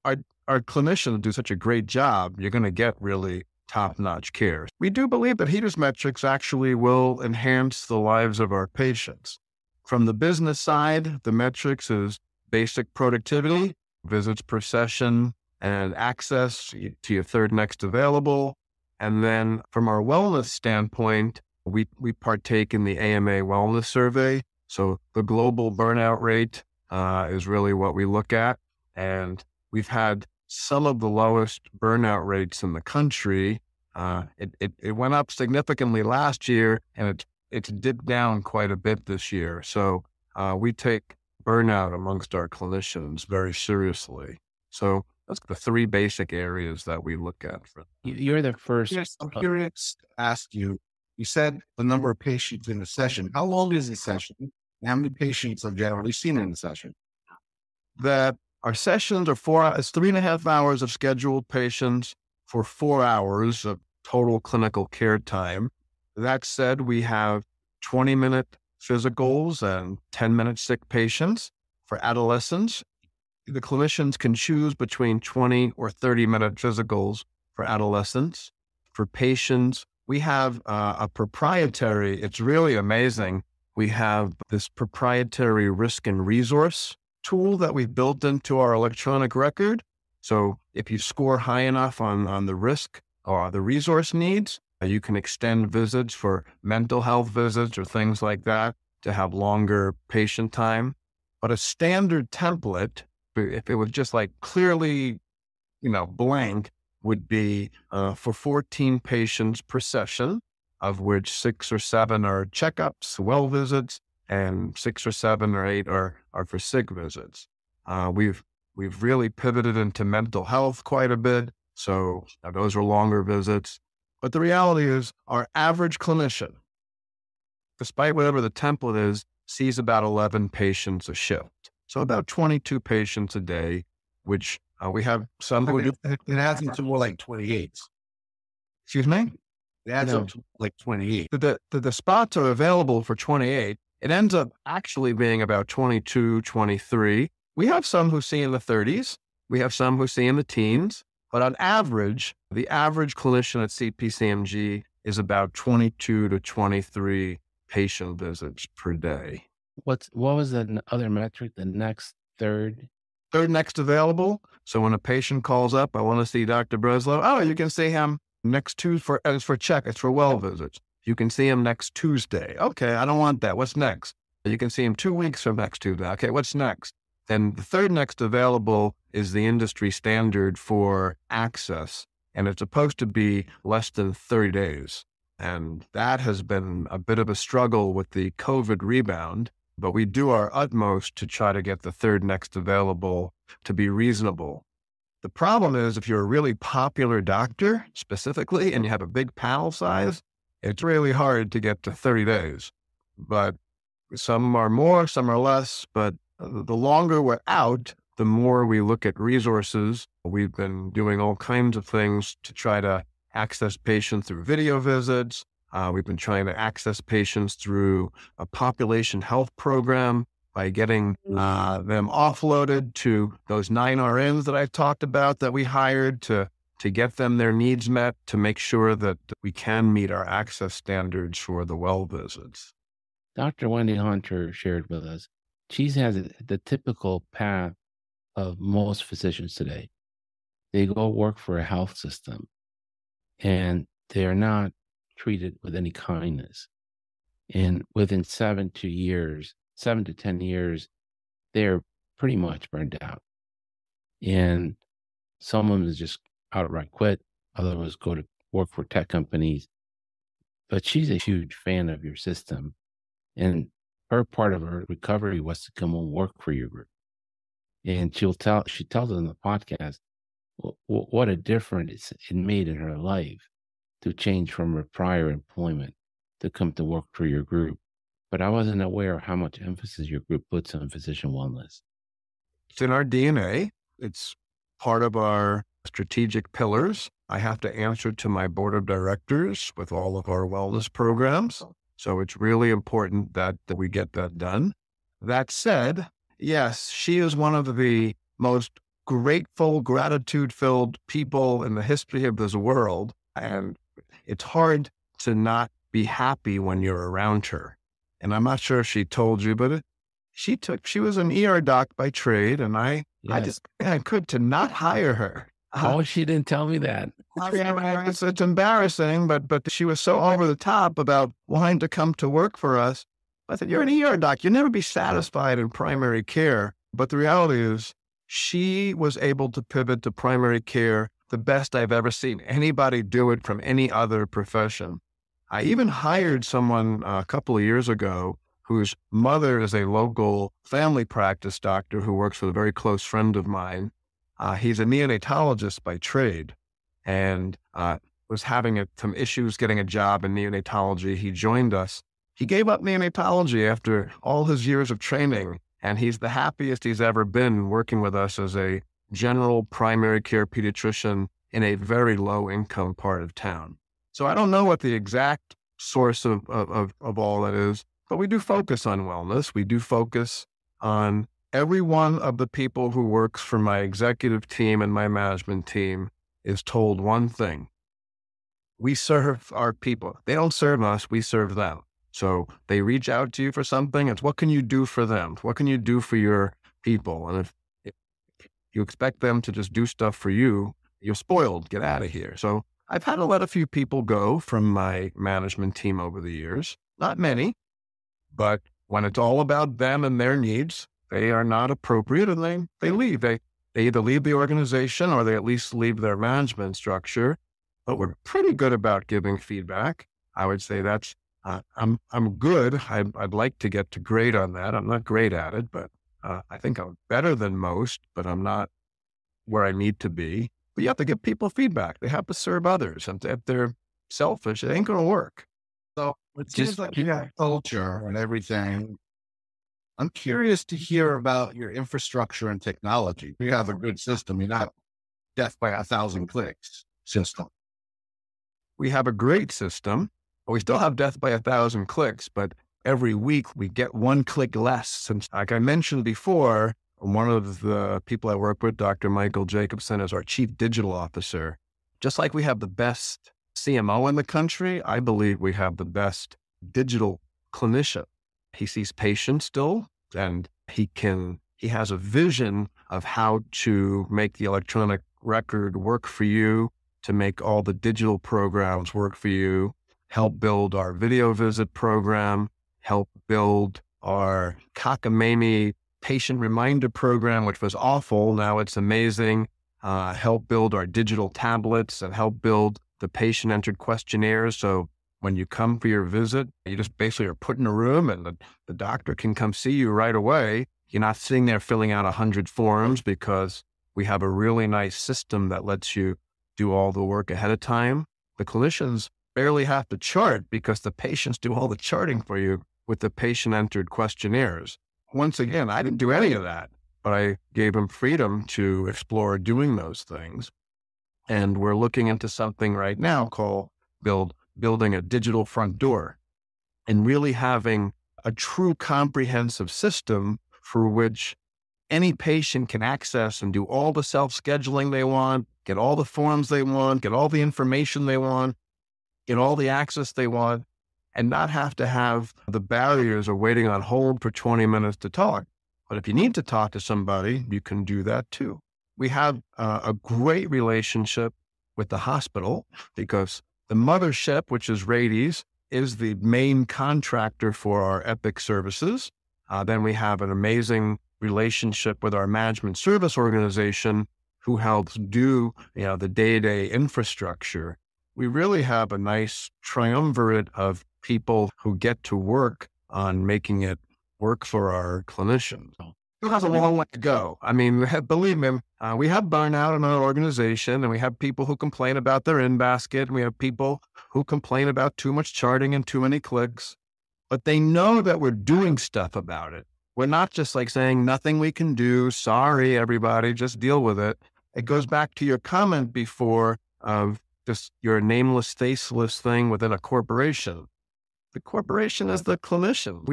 our clinicians do such a great job, you're going to get really top-notch care. We do believe that HEDIS metrics actually will enhance the lives of our patients. From the business side, the metrics is basic productivity, visits per session, and access to your third next available. And then from our wellness standpoint, we partake in the AMA wellness survey. So the global burnout rate is really what we look at. And we've had some of the lowest burnout rates in the country. It went up significantly last year, and it's dipped down quite a bit this year. So we take burnout amongst our clinicians very seriously. So that's the three basic areas that we look at. You're the first. Yes, I'm curious to ask you, you said the number of patients in a session. How long is the session? And how many patients are generally seen in the session? That our sessions are it's 3.5 hours of scheduled patients for 4 hours of total clinical care time. That said, we have 20-minute physicals and 10-minute sick patients. For adolescents, the clinicians can choose between 20 or 30-minute physicals for adolescents. For patients, we have a proprietary, it's really amazing. We have this proprietary risk and resource tool that we've built into our electronic record. So if you score high enough on the risk or the resource needs, you can extend visits for mental health visits or things like that to have longer patient time. But a standard template, if it was just like clearly, blank, would be for 14 patients per session, of which 6 or 7 are checkups, well visits, and 6 or 7 or 8 are for sick visits. We've really pivoted into mental health quite a bit, so those are longer visits. But the reality is our average clinician, despite whatever the template is, sees about 11 patients a shift. So about 22 patients a day, which we have some who do. It adds up to more like 28. Excuse me? It adds up to like 28. The spots are available for 28. It ends up actually being about 22, 23. We have some who see in the 30s. We have some who see in the teens. But on average, the average clinician at CPCMG is about 22 to 23 patient visits per day. What was the other metric? The next third next available. So when a patient calls up, I want to see Dr. Breslow. Oh, you can see him next Tuesday it's for check. It's for well visits. You can see him next Tuesday. Okay, I don't want that. What's next? You can see him 2 weeks from next Tuesday. Okay, what's next? Then the third next available is the industry standard for access, and it's supposed to be less than 30 days. And that has been a bit of a struggle with the COVID rebound, but we do our utmost to try to get the third next available to be reasonable. The problem is if you're a really popular doctor specifically and you have a big panel size, it's really hard to get to 30 days. But some are more, some are less, but the longer we're out, the more we look at resources. We've been doing all kinds of things to try to access patients through video visits. We've been trying to access patients through a population health program by getting them offloaded to those 9 RNs that I talked about that we hired to get them their needs met, to make sure that we can meet our access standards for the well visits. Dr. Wendy Hunter shared with us, she has the typical path of most physicians today. They go work for a health system and they are not treated with any kindness. And within 7 to 10 years, they're pretty much burned out. And some of them just outright quit. Others go to work for tech companies. But she's a huge fan of your system. And her part of her recovery was to come and work for your group. And she tells us in the podcast what a difference it made in her life to change from her prior employment to come to work for your group. But I wasn't aware of how much emphasis your group puts on physician wellness. It's in our DNA. It's part of our strategic pillars. I have to answer to my board of directors with all of our wellness programs. So it's really important that we get that done. That said, yes, she is one of the most grateful, gratitude-filled people in the history of this world. And it's hard to not be happy when you're around her. And I'm not sure if she told you, but she was an ER doc by trade, and I could to not hire her. Oh, she didn't tell me that. It's embarrassing, but she was so over the top about wanting to come to work for us. I said, you're an ER doc. You'll never be satisfied in primary care. But the reality is she was able to pivot to primary care the best I've ever seen anybody do it from any other profession. I even hired someone a couple of years ago whose mother is a local family practice doctor who works with a very close friend of mine. He's a neonatologist by trade and was having some issues getting a job in neonatology. He joined us. He gave up neonatology after all his years of training, and he's the happiest he's ever been working with us as a general primary care pediatrician in a very low income part of town. So I don't know what the exact source of all that is, but we do focus on wellness. We do focus on every one of the people who works for my executive team and my management team is told one thing. We serve our people. They don't serve us, we serve them. So they reach out to you for something. It's what can you do for them? What can you do for your people? And if you expect them to just do stuff for you, you're spoiled. Get out of here. So I've had to let a few people go from my management team over the years. Not many, but when it's all about them and their needs, they are not appropriate and they leave. They either leave the organization or they at least leave their management structure. But we're pretty good about giving feedback. I would say that's, I'm good. I'd like to get to great on that. I'm not great at it, but I think I'm better than most, but I'm not where I need to be. But you have to give people feedback. They have to serve others. And if they're selfish, it ain't going to work. So it seems like you have culture and everything. I'm curious to hear about your infrastructure and technology. You have a good system. You're not death by 1,000 clicks system. We have a great system. We still have death by 1,000 clicks, but every week we get 1 click less. Since, like I mentioned before, one of the people I work with, Dr. Michael Jacobson, is our chief digital officer. Just like we have the best CMO in the country, I believe we have the best digital clinician. He sees patients still, and he has a vision of how to make the electronic record work for you, to make all the digital programs work for you, help build our video visit program, help build our cockamamie patient reminder program, which was awful. Now it's amazing. Help build our digital tablets and help build the patient-entered questionnaires. So when you come for your visit, you just basically are put in a room and the doctor can come see you right away. You're not sitting there filling out 100 forms because we have a really nice system that lets you do all the work ahead of time. The clinicians barely have to chart because the patients do all the charting for you with the patient-entered questionnaires. Once again, I didn't do any of that, but I gave them freedom to explore doing those things. And we're looking into something right now called building a digital front door and really having a true comprehensive system for which any patient can access and do all the self-scheduling they want, get all the forms they want, get all the information they want, get all the access they want, and not have to have the barriers of waiting on hold for 20 minutes to talk. But if you need to talk to somebody, you can do that too. We have a great relationship with the hospital because the mothership, which is Rades, is the main contractor for our Epic services. Then we have an amazing relationship with our management service organization who helps do the day-to-day infrastructure. We really have a nice triumvirate of people who get to work on making it work for our clinicians. It has a long way to go. I mean, believe me, we have burnout in our organization and we have people who complain about their in-basket. And we have people who complain about too much charting and too many clicks, but they know that we're doing stuff about it. We're not just like saying nothing we can do. Sorry, everybody, just deal with it. It goes back to your comment before of just your nameless, faceless thing within a corporation. The corporation is the clinician.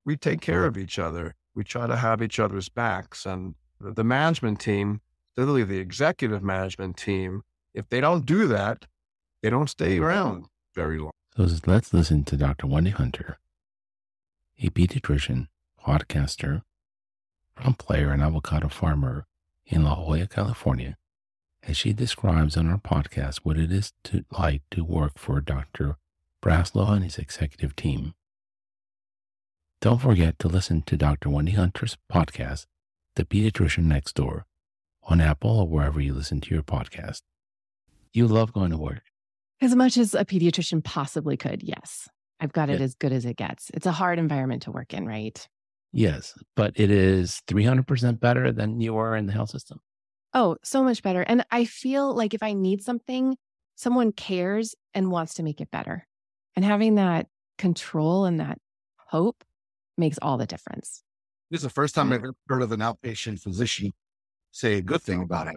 We take care of each other. We try to have each other's backs. And the management team, literally the executive management team, if they don't do that, they don't stay around very long. So let's listen to Dr. Wendy Hunter, a pediatrician, podcaster, rum player, and avocado farmer in La Jolla, California, as she describes on our podcast what it is like to work for Dr. Braslow and his executive team. Don't forget to listen to Dr. Wendy Hunter's podcast, The Pediatrician Next Door on Apple or wherever you listen to your podcast. You love going to work. As much as a pediatrician possibly could, yes. I've got it Yeah. as good as it gets. It's a hard environment to work in, right? Yes, but it is 300% better than you were in the health system. Oh, so much better. And I feel like if I need something, someone cares and wants to make it better. And having that control and that hope makes all the difference. This is the first time I've ever heard of an outpatient physician say a good thing about it.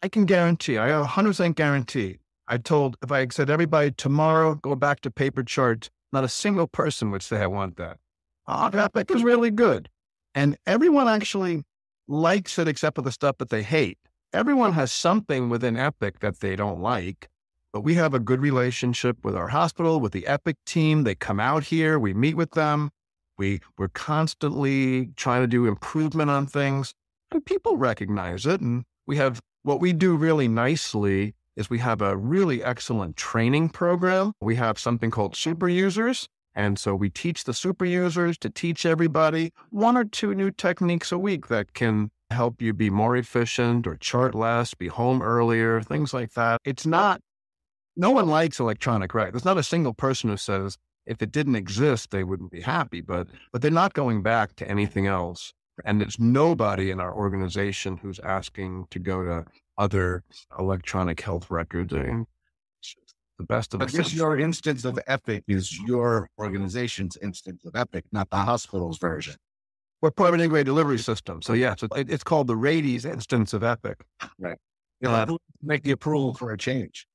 I can guarantee, I have 100% guarantee. If I said everybody tomorrow, go back to paper charts, not a single person would say I want that. Epic is really good. And everyone actually likes it except for the stuff that they hate. Everyone has something within Epic that they don't like, but we have a good relationship with our hospital, with the Epic team. They come out here, we meet with them. We're constantly trying to do improvement on things, and people recognize it. And what we do really nicely is we have a really excellent training program. We have something called super users. And so we teach the super users to teach everybody 1 or 2 new techniques a week that can help you be more efficient or chart less, be home earlier, things like that. No one likes electronic rec. There's not a single person who says if it didn't exist, they wouldn't be happy, but they're not going back to anything else. And there's nobody in our organization who's asking to go to other electronic health records. It's the best of But the your instance of Epic is your organization's instance of Epic, not the hospital's version. We're part of an integrated delivery system. So yeah, it's called the Rady's instance of Epic. Right. Make the approval for a change.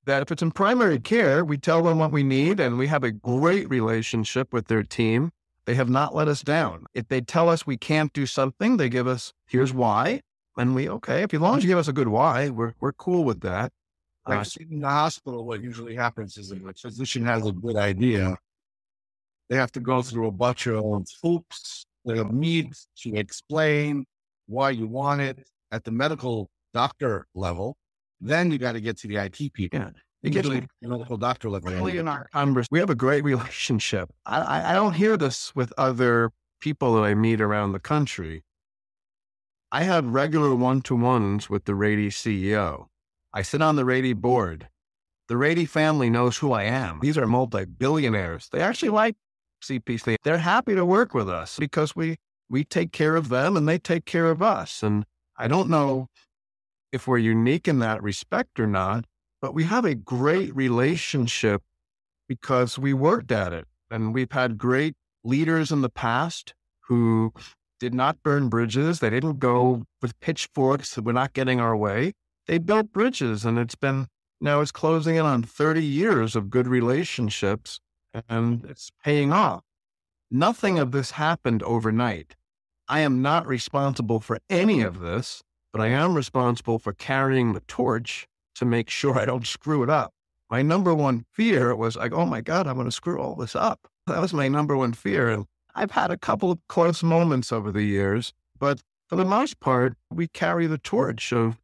That if it's in primary care, we tell them what we need, and we have a great relationship with their team. They have not let us down. If they tell us we can't do something, they give us, here's why. And as long as you give us a good why, we're cool with that. In the hospital, what usually happens is if a physician has a good idea, they have to go through a bunch of hoops. They need to explain why you want it at the medical doctor level. Then you got to get to the IT people. Yeah. Usually medical doctor level. Really in our we have a great relationship. I don't hear this with other people that I meet around the country. I have regular one-to-ones with the Rady CEO. I sit on the Rady board. The Rady family knows who I am. These are multi-billionaires. They actually like CPC. They're happy to work with us because we take care of them and they take care of us. And I don't know if we're unique in that respect or not, but we have a great relationship because we worked at it. And we've had great leaders in the past who did not burn bridges. They didn't go with pitchforks that we're not getting our way. They built bridges, and it's closing in on 30 years of good relationships, and it's paying off. Nothing of this happened overnight. I am not responsible for any of this, but I am responsible for carrying the torch to make sure I don't screw it up. My number one fear was like, oh my God, I'm going to screw all this up. That was my number one fear. And I've had a couple of close moments over the years, but for the most part, we carry the torch of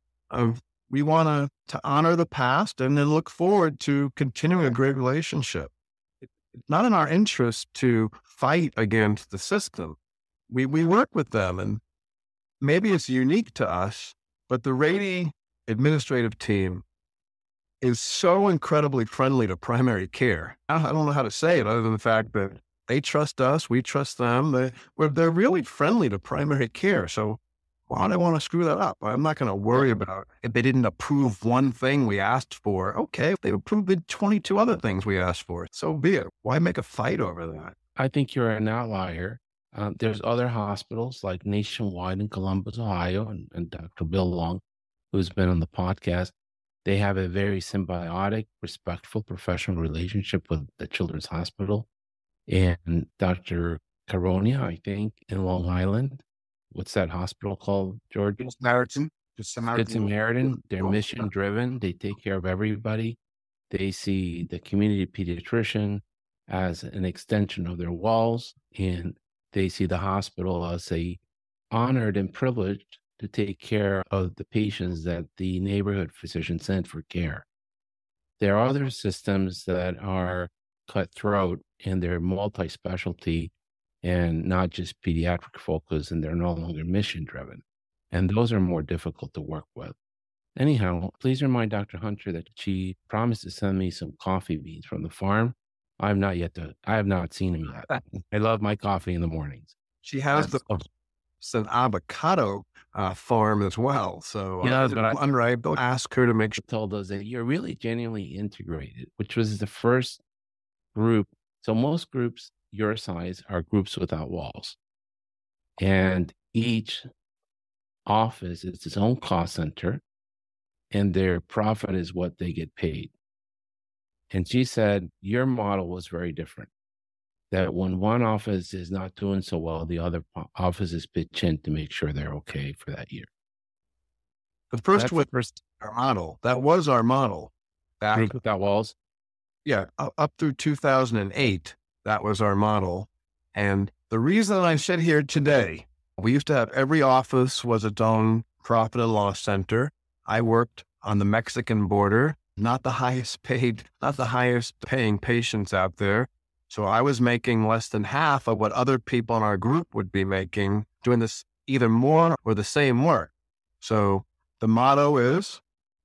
we want to honor the past and then look forward to continuing a great relationship. It's not in our interest to fight against the system. We work with them, and maybe it's unique to us, but the Rady administrative team is so incredibly friendly to primary care. I don't know how to say it other than the fact that they trust us, we trust them. They're really friendly to primary care. So why do I want to screw that up? I'm not going to worry about if they didn't approve one thing we asked for. Okay, if they approved the 22 other things we asked for, so be it. Why make a fight over that? I think you're an outlier. There's other hospitals like Nationwide in Columbus, Ohio, and Dr. Bill Long, who's been on the podcast. They have a very symbiotic, respectful, professional relationship with the Children's Hospital. And Dr. Caronia, I think, in Long Island. What's that hospital called, George? Samaritan. Good Samaritan. They're mission driven. They take care of everybody. They see the community pediatrician as an extension of their walls, and they see the hospital as a honored and privileged to take care of the patients that the neighborhood physician sent for care. There are other systems that are cutthroat and they're multi-specialty, and not just pediatric focus, and they're no longer mission driven. And those are more difficult to work with. Anyhow, please remind Dr. Hunter that she promised to send me some coffee beans from the farm. I have not seen them yet. I love my coffee in the mornings. She has an avocado farm as well. So don't ask her to make sure. Told us that you're really genuinely integrated, which was the first group. So most groups your size are groups without walls. And each office is its own cost center, and their profit is what they get paid. And she said your model was very different. That when one office is not doing so well, the other offices pitch in to make sure they're okay for that year. The first was our model. That was our model. Group without walls? Yeah, up through 2008, that was our model. And the reason I sit here today, we used to have every office was its own profit and loss center. I worked on the Mexican border, not the highest paying patients out there. So I was making less than half of what other people in our group would be making, doing this either more or the same work. So the motto is,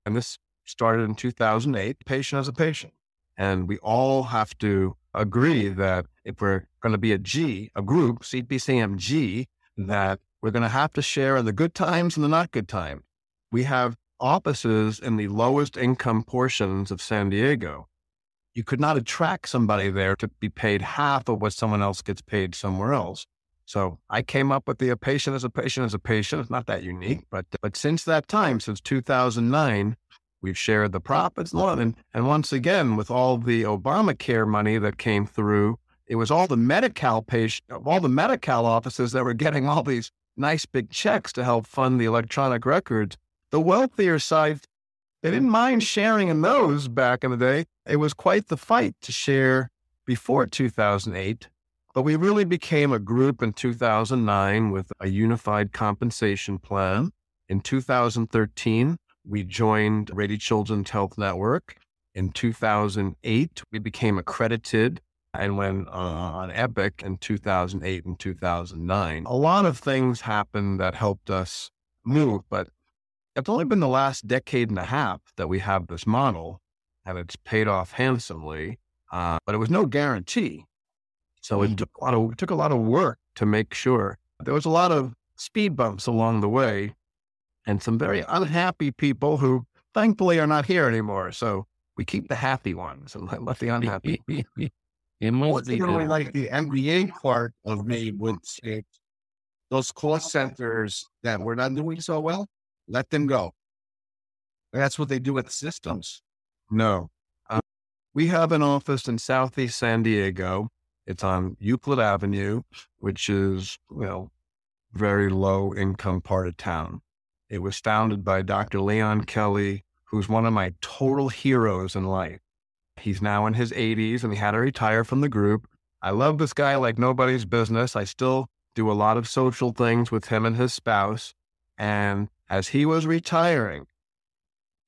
and this started in 2008, patient as a patient. And we all have to agree that if we're going to be a group, CPCMG, that we're going to have to share in the good times and the not good times. We have offices in the lowest income portions of San Diego. You could not attract somebody there to be paid half of what someone else gets paid somewhere else. So I came up with the patient as a patient as a patient. It's not that unique, but since that time, since 2009, we've shared the profits. And once again, with all the Obamacare money that came through, it was all the Medi-Cal offices that were getting all these nice big checks to help fund the electronic records. The wealthier side, they didn't mind sharing in those back in the day. It was quite the fight to share before 2008, but we really became a group in 2009 with a unified compensation plan. In 2013, we joined Rady Children's Health Network. In 2008, we became accredited and went on Epic in 2008 and 2009. A lot of things happened that helped us move, but it's only been the last decade and a half that we have this model, and it's paid off handsomely, but it was no guarantee. So it took a lot of work to make sure. There was a lot of speed bumps along the way, and some very unhappy people who thankfully are not here anymore. So we keep the happy ones and let the unhappy. It must be really like the MBA part of me would say, those cost centers that we're not doing so well, let them go. That's what they do with systems. No. We have an office in Southeast San Diego. It's on Euclid Avenue, which is, very low income part of town. It was founded by Dr. Leon Kelly, who's one of my total heroes in life. He's now in his 80s and he had to retire from the group. I love this guy like nobody's business. I still do a lot of social things with him and his spouse. And as he was retiring,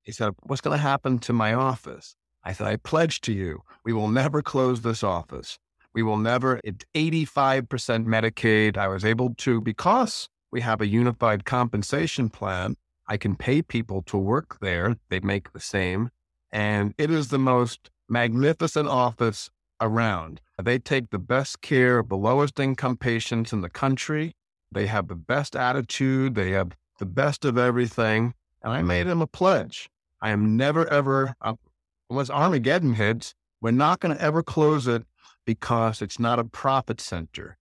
he said, "What's going to happen to my office?" I said, "I pledge to you, we will never close this office. We will never, it's 85% Medicaid. I was able to, because we have a unified compensation plan, I can pay people to work there. They make the same. And it is the most magnificent office around. They take the best care of the lowest income patients in the country. They have the best attitude. They have the best of everything." And I made him a pledge. I am never, ever, unless Armageddon hits, we're not going to ever close it because it's not a profit center.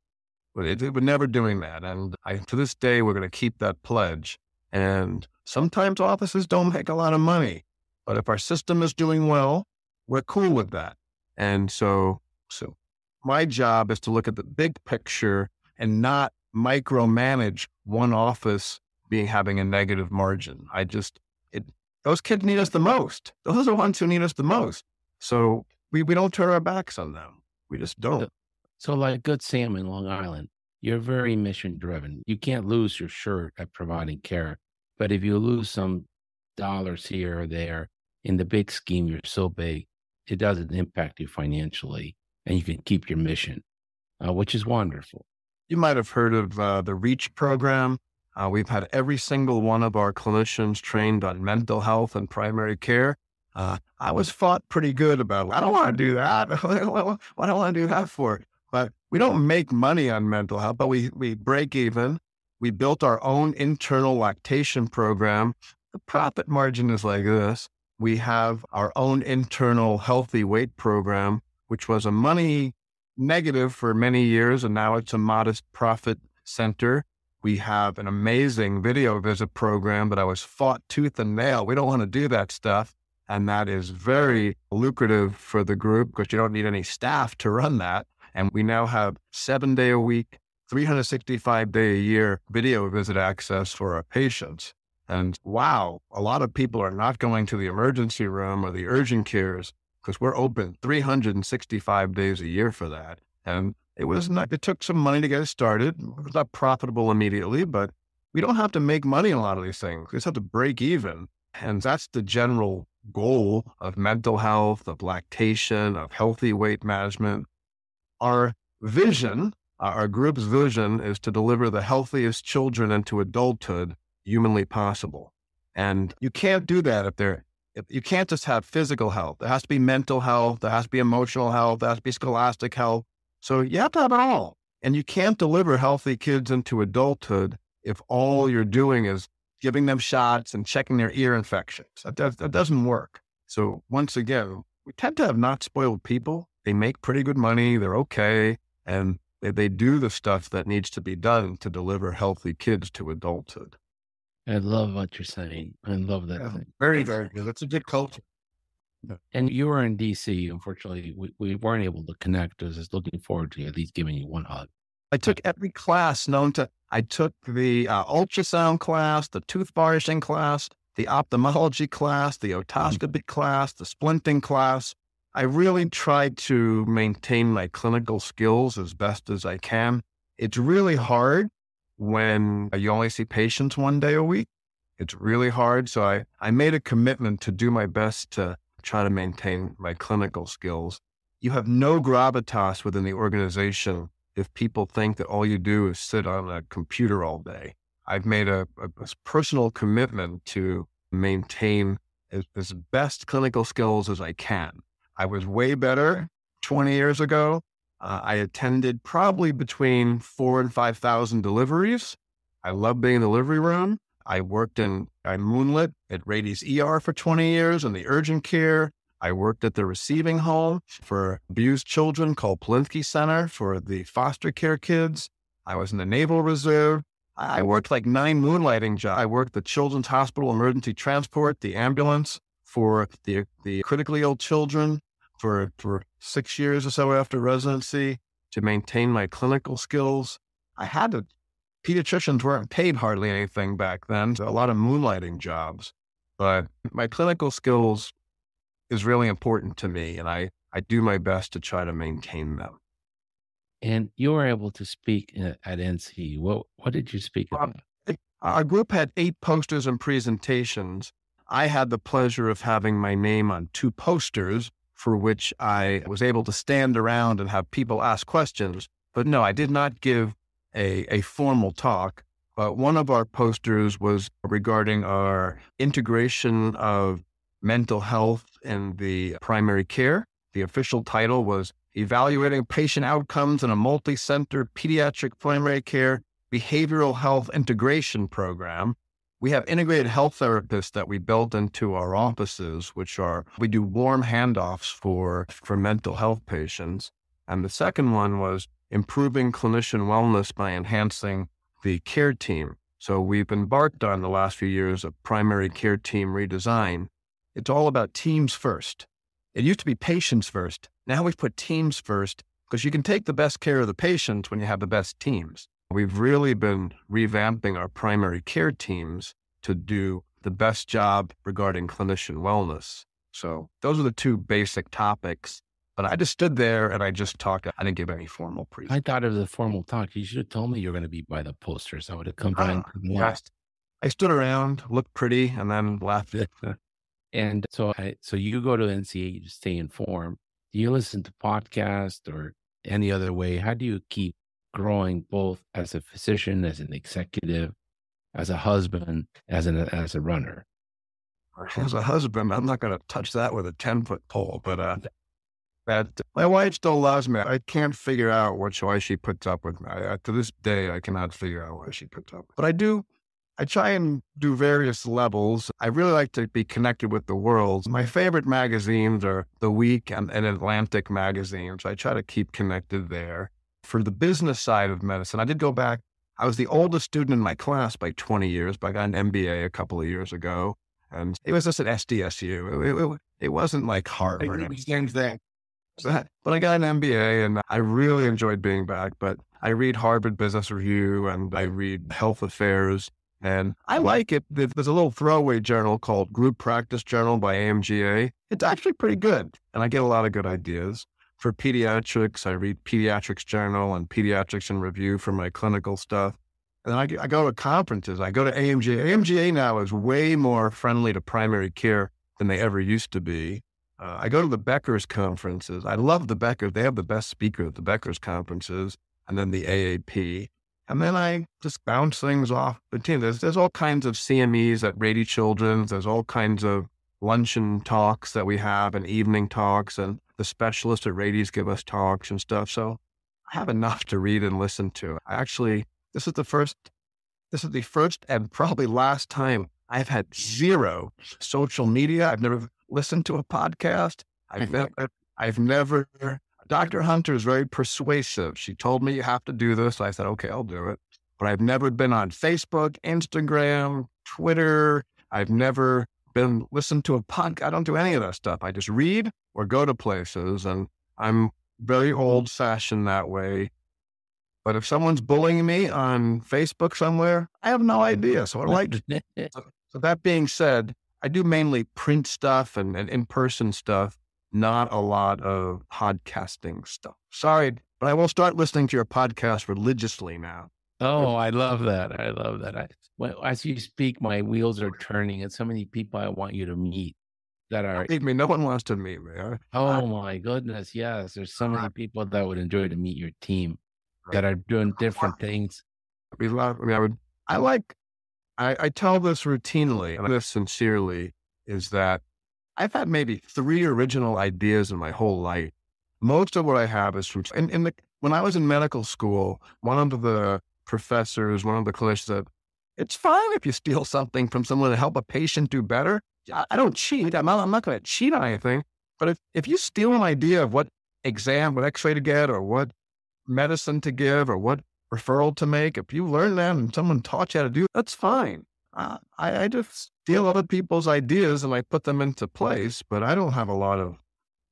We're never doing that. And to this day, we're going to keep that pledge. And sometimes offices don't make a lot of money, but if our system is doing well, we're cool with that. And so my job is to look at the big picture and not micromanage one office having a negative margin. Those kids need us the most. Those are the ones who need us the most. So we don't turn our backs on them. We just don't. So like Good Sam in Long Island, you're very mission driven. You can't lose your shirt at providing care. But if you lose some dollars here or there, in the big scheme, you're so big, it doesn't impact you financially and you can keep your mission, which is wonderful. You might have heard of the REACH program. We've had every single one of our clinicians trained on mental health and primary care. I was fought pretty good about, I don't want to do that. What do I want to do that for? But we don't make money on mental health, but we break even. We built our own internal lactation program. The profit margin is like this. We have our own internal healthy weight program, which was a money negative for many years, and now it's a modest profit center. We have an amazing video visit program that I was fought tooth and nail. We don't want to do that stuff. And that is very lucrative for the group because you don't need any staff to run that. And we now have 7-day a week, 365-day a year video visit access for our patients. And wow, a lot of people are not going to the emergency room or the urgent cares because we're open 365 days a year for that. And it took some money to get it started. It was not profitable immediately, but we don't have to make money on a lot of these things. We just have to break even. And that's the general goal of mental health, of lactation, of healthy weight management. Our vision, our group's vision, is to deliver the healthiest children into adulthood humanly possible. And you can't do that if you can't just have physical health. There has to be mental health. There has to be emotional health. There has to be scholastic health. So you have to have it all. And you can't deliver healthy kids into adulthood if all you're doing is giving them shots and checking their ear infections. That doesn't work. So once again, we tend to have not spoiled people. They make pretty good money. They're okay. And they do the stuff that needs to be done to deliver healthy kids to adulthood. I love what you're saying. I love that thing. Very, very good. That's a good culture. And you were in DC. Unfortunately, we weren't able to connect. I was just looking forward to at least giving you one hug. I took every class I took the ultrasound class, the tooth varnishing class, the ophthalmology class, the otoscopy class, the splinting class. I really tried to maintain my clinical skills as best as I can. It's really hard when you only see patients 1 day a week. It's really hard. So I made a commitment to do my best to try to maintain my clinical skills. You have no gravitas within the organization if people think that all you do is sit on a computer all day. I've made a personal commitment to maintain as best clinical skills as I can. I was way better 20 years ago. I attended probably between 4,000 and 5,000 deliveries. I love being in the delivery room. I moonlit at Rady's ER for 20 years in the urgent care. I worked at the receiving home for abused children called Polinsky Center for the foster care kids. I was in the Naval Reserve. I worked like 9 moonlighting jobs. I worked the Children's Hospital Emergency Transport, the ambulance for the critically ill children for 6 years or so after residency to maintain my clinical skills. Pediatricians weren't paid hardly anything back then, so a lot of moonlighting jobs. But my clinical skills is really important to me, and I do my best to try to maintain them. And you were able to speak at NC. What did you speak about? Our group had 8 posters and presentations. I had the pleasure of having my name on 2 posters for which I was able to stand around and have people ask questions. But no, I did not give a formal talk. But one of our posters was regarding our integration of mental health in the primary care. The official title was Evaluating Patient Outcomes in a Multi-Center Pediatric Primary Care Behavioral Health Integration Program. We have integrated health therapists that we built into our offices, we do warm handoffs for mental health patients. And the second one was improving clinician wellness by enhancing the care team. So we've embarked on the last few years of primary care team redesign. It's all about teams first. It used to be patients first. Now we've put teams first because you can take the best care of the patients when you have the best teams. We've really been revamping our primary care teams to do the best job regarding clinician wellness. So those are the 2 basic topics. But I just stood there and I just talked. I didn't give any formal presentation. I thought it was a formal talk. You should have told me you were going to be by the posters. I would have come by and watched. I stood around, looked pretty, and then left. And so you go to NCA to stay informed. Do you listen to podcasts or any other way? How do you keep growing both as a physician, as an executive, as a husband, as a runner? As a husband, I'm not going to touch that with a 10-foot pole, but that my wife still loves me. I can't figure out why she puts up with me. To this day, I cannot figure out why she puts up. But I try and do various levels. I really like to be connected with the world. My favorite magazines are The Week and Atlantic magazines. I try to keep connected there. For the business side of medicine, I did go back. I was the oldest student in my class by 20 years, but I got an MBA a couple of years ago. And it was just at SDSU. It wasn't like Harvard. Same thing. But I got an MBA and I really enjoyed being back. But I read Harvard Business Review and I read Health Affairs. And I like it. There's a little throwaway journal called Group Practice Journal by AMGA. It's actually pretty good. And I get a lot of good ideas. For pediatrics, I read Pediatrics Journal and Pediatrics in Review for my clinical stuff. And then I go to conferences. I go to AMGA. AMGA now is way more friendly to primary care than they ever used to be. I go to the Becker's conferences. I love the Beckers. They have the best speaker at the Becker's conferences, and then the AAP. And then I just bounce things off the team. There's all kinds of CMEs at Rady Children's. There's all kinds of luncheon talks that we have and evening talks, and the specialists at Rady's give us talks and stuff. So I have enough to read and listen to. This is the first and probably last time I've had zero social media. I've never listened to a podcast. I've never, Dr. Hunter is very persuasive. She told me you have to do this. I said, okay, I'll do it. But I've never been on Facebook, Instagram, Twitter. I've never been listened to a podcast. I don't do any of that stuff. I just read or go to places, and I'm very old fashioned that way. But if someone's bullying me on Facebook somewhere, I have no idea. So I like to. So that being said, I do mainly print stuff and in-person stuff, not a lot of podcasting stuff. Sorry, but I will start listening to your podcast religiously now. Oh, I love that. I love that. As you speak, my wheels are turning, and so many people I want you to meet that are. Believe me, no one wants to meet me. Oh my goodness, yes. There's so many people that would enjoy to meet your team that are doing different things. I tell this routinely, and this sincerely, is that I've had maybe 3 original ideas in my whole life. Most of what I have is from, when I was in medical school, one of the professors, one of the clinicians said, it's fine if you steal something from someone to help a patient do better. I don't cheat. I'm not going to cheat on anything. But if you steal an idea of what x-ray to get, or what medicine to give, or what referral to make, if you learn that and someone taught you how to do it, that's fine. I just steal other people's ideas and I put them into place, but I don't have a lot of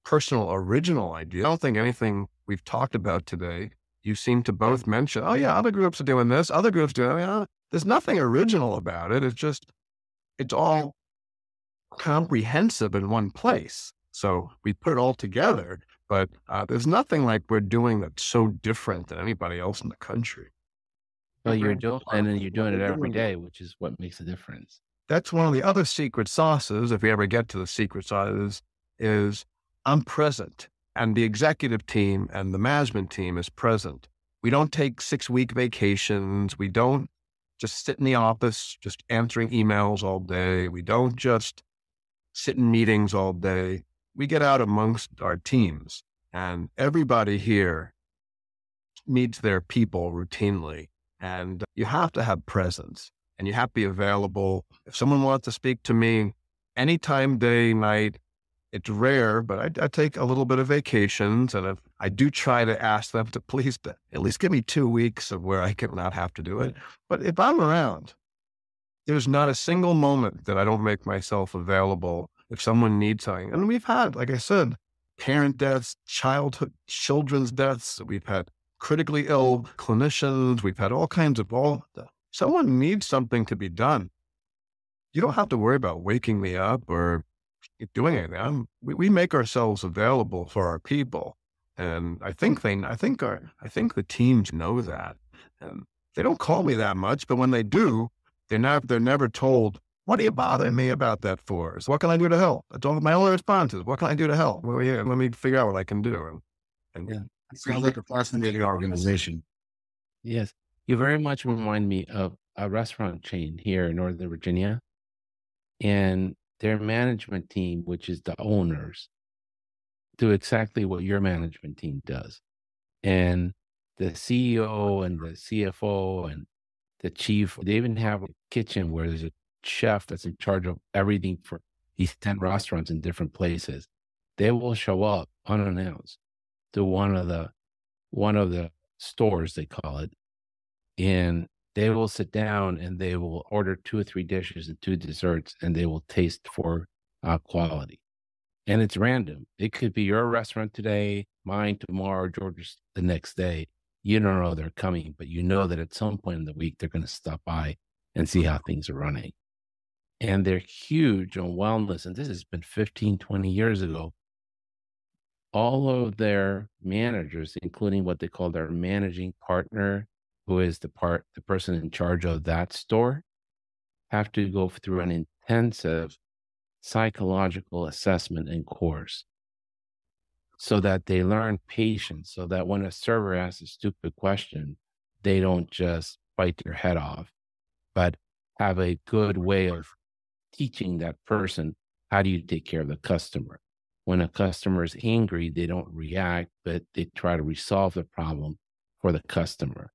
personal original ideas. I don't think anything we've talked about today, you seem to both mention, oh yeah, other groups are doing this, other groups doing it. There's nothing original about it. It's all comprehensive in one place. So we put it all together, but there's nothing like we're doing that's so different than anybody else in the country. Well, you're doing it every day, which is what makes a difference. That's one of the other secret sauces, if we ever get to the secret sauces, is I'm present. And the executive team and the management team is present. We don't take 6-week vacations. We don't just sit in the office, just answering emails all day. We don't just sit in meetings all day. We get out amongst our teams, and everybody here meets their people routinely. And you have to have presence, and you have to be available. If someone wants to speak to me anytime, day, night, it's rare, but I take a little bit of vacations, and if I do try to ask them to please at least give me 2 weeks of where I could not have to do it. But if I'm around, there's not a single moment that I don't make myself available if someone needs something. And we've had, like I said, parent deaths, children's deaths. We've had critically ill clinicians. We've had all kinds of someone needs something to be done. You don't have to worry about waking me up or doing anything. We make ourselves available for our people. And I think the teams know that. And they don't call me that much, but when they do, they're never told, what are you bothering me about that for? So what can I do to help? That's all my only response is, what can I do to help? Well, yeah, let me figure out what I can do. It sounds like a fascinating organization. Yes. You very much remind me of a restaurant chain here in Northern Virginia, and their management team, which is the owners, do exactly what your management team does. And the CEO and the CFO and the chief, they even have a kitchen where there's a chef that's in charge of everything for these 10 restaurants in different places. They will show up unannounced to one of the stores, they call it, and they will sit down and they will order 2 or 3 dishes and 2 desserts, and they will taste for quality. And it's random. It could be your restaurant today, mine tomorrow, George's the next day. You don't know they're coming, but you know that at some point in the week they're going to stop by and see how things are running. And they're huge on wellness. And this has been 15, 20 years ago. All of their managers, including what they call their managing partner, who is the person in charge of that store, have to go through an intensive psychological assessment and course so that they learn patience, so that when a server asks a stupid question, they don't just bite their head off, but have a good way of teaching that person, how do you take care of the customer? When a customer is angry, they don't react, but they try to resolve the problem for the customer.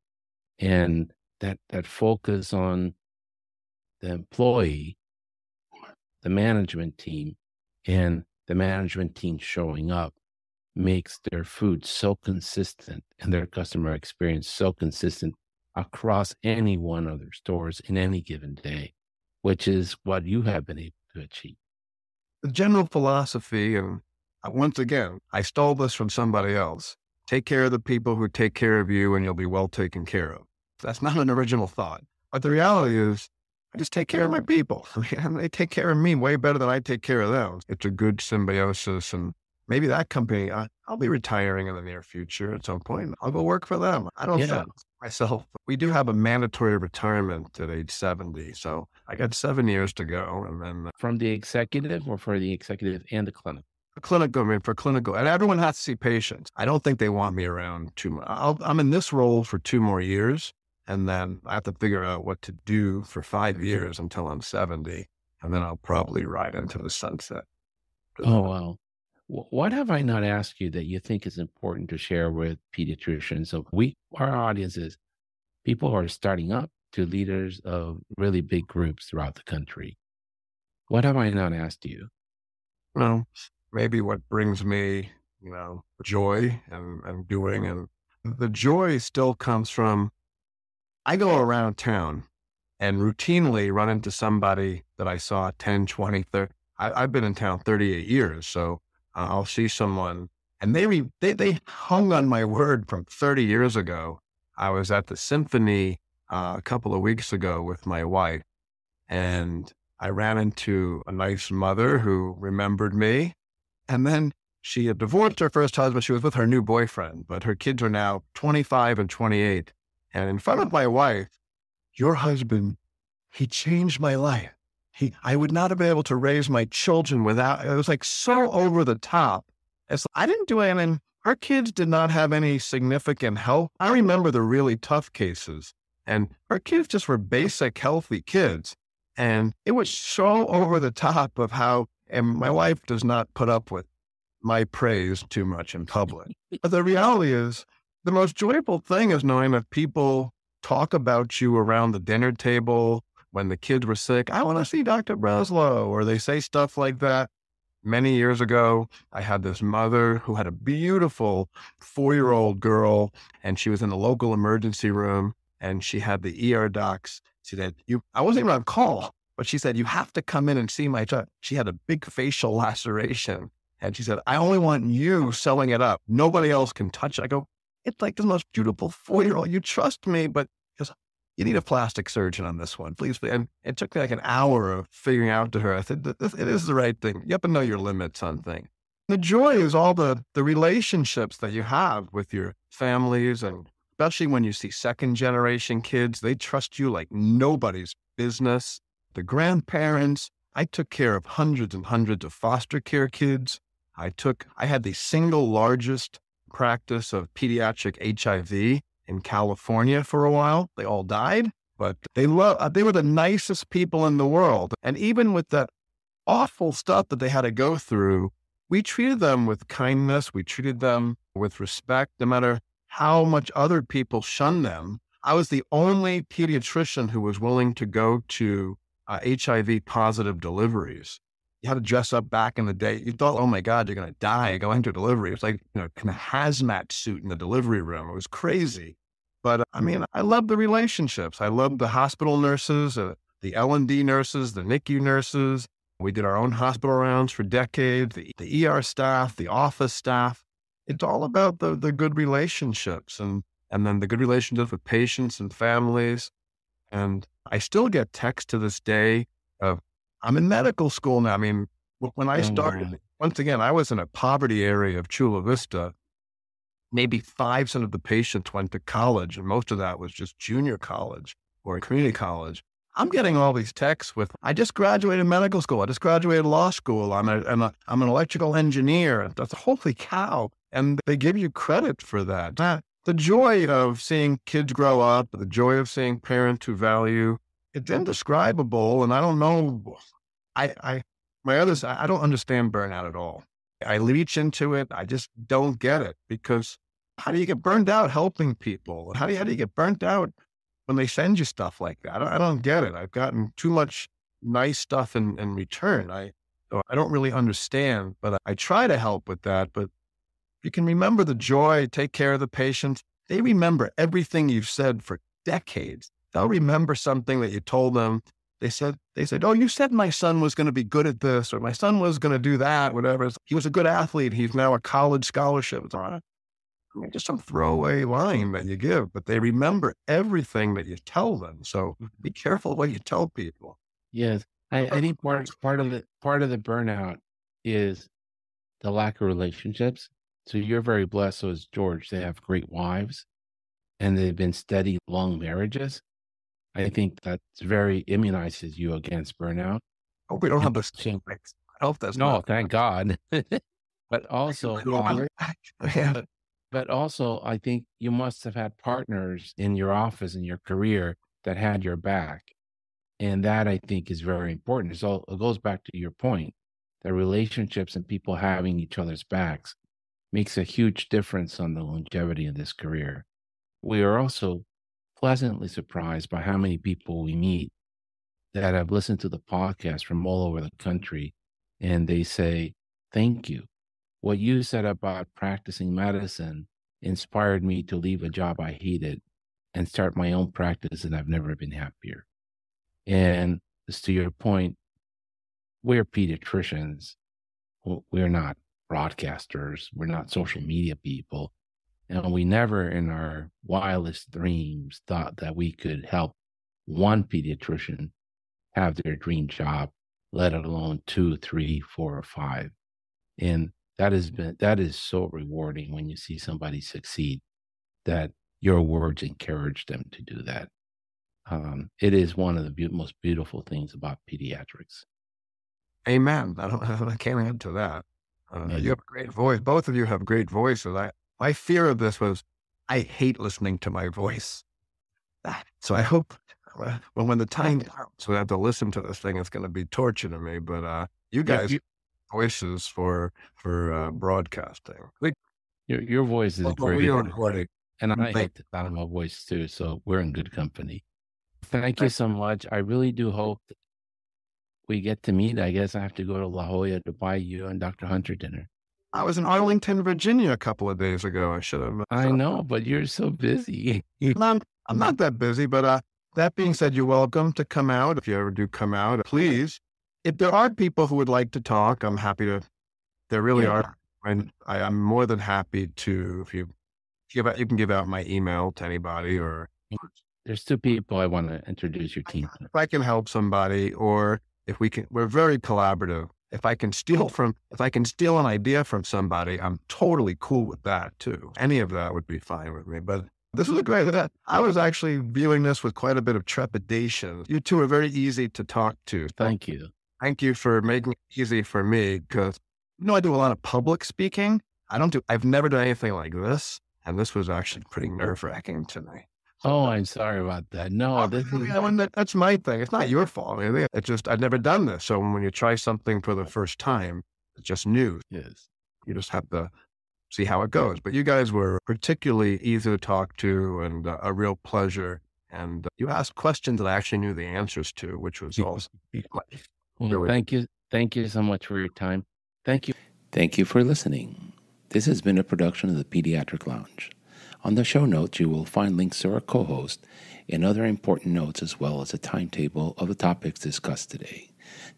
And that focus on the employee, the management team, and the management team showing up makes their food so consistent and their customer experience so consistent across any one of their stores in any given day, which is what you have been able to achieve. The general philosophy, and once again, I stole this from somebody else. Take care of the people who take care of you and you'll be well taken care of. That's not an original thought. But the reality is, I just take care of my people. And they take care of me way better than I take care of them. It's a good symbiosis. And maybe that company, I'll be retiring in the near future at some point. I'll go work for them. I don't know myself. We do have a mandatory retirement at age 70. So I got 7 years to go. And then From the executive or for the executive and the clinic? for clinical, and everyone has to see patients. I don't think they want me around too much. I'm in this role for 2 more years, and then I have to figure out what to do for 5 years until I'm 70, and then I'll probably ride into the sunset. Oh, wow. What have I not asked you that you think is important to share with pediatricians? So our audience is people who are starting up to leaders of really big groups throughout the country. What have I not asked you? Well, maybe what brings me, joy and doing, and the joy still comes from, I go around town and routinely run into somebody that I saw 10, 20, 30. I've been in town 38 years. So I'll see someone and they hung on my word from 30 years ago. I was at the symphony a couple of weeks ago with my wife, and I ran into a nice mother who remembered me. And then she had divorced her first husband. She was with her new boyfriend, but her kids are now 25 and 28. And in front of my wife, your husband, he changed my life. I would not have been able to raise my children without, it was like so over the top. I didn't do anything. Our kids did not have any significant help. I remember the really tough cases, and our kids just were basic, healthy kids. And it was so over the top of how, and my wife does not put up with my praise too much in public. But the reality is, the most joyful thing is knowing that people talk about you around the dinner table. When the kids were sick, I want to see Dr. Breslow, or they say stuff like that. Many years ago, I had this mother who had a beautiful 4-year-old girl, and she was in the local emergency room, and she had the ER docs. She said, I wasn't even on call, but she said, you have to come in and see my child. She had a big facial laceration. And she said, I only want you sewing it up. Nobody else can touch it. I go, it's like the most beautiful 4-year-old. You trust me, but you need a plastic surgeon on this one, please. And it took me like an hour of figuring out to her. I said, it is the right thing. You have to know your limits on things. The joy is all the relationships that you have with your families, and especially when you see second generation kids, they trust you like nobody's business. The grandparents, I took care of hundreds and hundreds of foster care kids. I had the single largest practice of pediatric HIV in California for a while. They all died, but they were the nicest people in the world. And even with that awful stuff that they had to go through, we treated them with kindness. We treated them with respect, no matter how much other people shunned them. I was the only pediatrician who was willing to go to HIV positive deliveries. You had to dress up back in the day. You thought, oh my God, you're going to die going to delivery. It was like, kind of hazmat suit in the delivery room. It was crazy. But I mean, I love the relationships. I love the hospital nurses, the L&D nurses, the NICU nurses. We did our own hospital rounds for decades, the ER staff, the office staff. It's all about the good relationships and then the good relationships with patients and families. And I still get texts to this day of, I'm in medical school now. I mean, when I started, once again, I was in a poverty area of Chula Vista. Maybe 5% of the patients went to college, and most of that was just junior college or community college. I'm getting all these texts with, I just graduated medical school. I just graduated law school. I'm an electrical engineer. That's holy cow. And they give you credit for that. The joy of seeing kids grow up, the joy of seeing parents who value, it's indescribable. And I don't know, I don't understand burnout at all. I leech into it. I just don't get it, because how do you get burned out helping people? How do you get burnt out when they send you stuff like that? I don't get it. I've gotten too much nice stuff in return. I don't really understand, but I try to help with that. But you can remember the joy, take care of the patients. They remember everything you've said for decades. They'll remember something that you told them. They said, oh, you said my son was going to be good at this, or my son was going to do that, whatever. He was a good athlete. He's now a college scholarship. It's all right. I mean, just some throwaway line that you give, but they remember everything that you tell them. So be careful what you tell people. Yes. I think part of the burnout is the lack of relationships. So you're very blessed. So is George. They have great wives and they've been steady, long marriages. I think that's very immunizes you against burnout. Hope we don't have the same. I hope that's thank God. But also, but also, I think you must have had partners in your office in your career that had your back, and that I think is very important. So it goes back to your point that relationships and people having each other's backs makes a huge difference on the longevity of this career. We are also pleasantly surprised by how many people we meet that have listened to the podcast from all over the country, and they say, thank you. What you said about practicing medicine inspired me to leave a job I hated and start my own practice, and I've never been happier. And as to your point, we're pediatricians. We're not broadcasters. We're not social media people. And we never in our wildest dreams thought that we could help one pediatrician have their dream job, let alone 2, 3, 4, or 5. And that is so rewarding when you see somebody succeed, that your words encourage them to do that. It is one of the most beautiful things about pediatrics. Amen. I can't add to that. You have a great voice. Both of you have great voices. My fear of this was, I hate listening to my voice. So I hope when the time comes, we have to listen to this thing, it's going to be torture to me. But you guys, voices for broadcasting. Your voice is great. And I hate the sound of my voice too. So we're in good company. Thank you so much. I really do hope that we get to meet. I guess I have to go to La Jolla to buy you and Dr. Hunter dinner. I was in Arlington, Virginia a couple of days ago. I should have. I know, but you're so busy. I'm not that busy, but that being said, you're welcome to come out. If you ever do come out, please. If there are people who would like to talk, I'm happy to. There really are. And I'm more than happy to, if you can give out my email to anybody, or. There's 2 people I want to introduce your team. If I can help somebody, or if we can, we're very collaborative. If I can steal an idea from somebody, I'm totally cool with that too. Any of that would be fine with me. But this was a great, I was actually viewing this with quite a bit of trepidation. You two are very easy to talk to. Thank you. Thank you for making it easy for me, because, I do a lot of public speaking. I've never done anything like this. And this was actually pretty nerve-wracking to me. Oh, I'm sorry about that. No, this is... That's my thing. It's not your fault. It's just, I'd never done this. So when you try something for the first time, it's just new. Yes. You just have to see how it goes. But you guys were particularly easy to talk to and a real pleasure. And you asked questions that I actually knew the answers to, which was also Well, really... thank you. Thank you so much for your time. Thank you. Thank you for listening. This has been a production of the Pediatric Lounge. On the show notes, you will find links to our co-host and other important notes, as well as a timetable of the topics discussed today.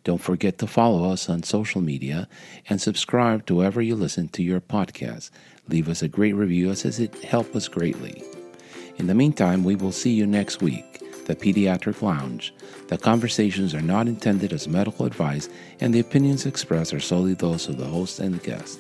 Don't forget to follow us on social media and subscribe to wherever you listen to your podcast. Leave us a great review, as it helps us greatly. In the meantime, we will see you next week. The Pediatric Lounge. The conversations are not intended as medical advice, and the opinions expressed are solely those of the host and the guest.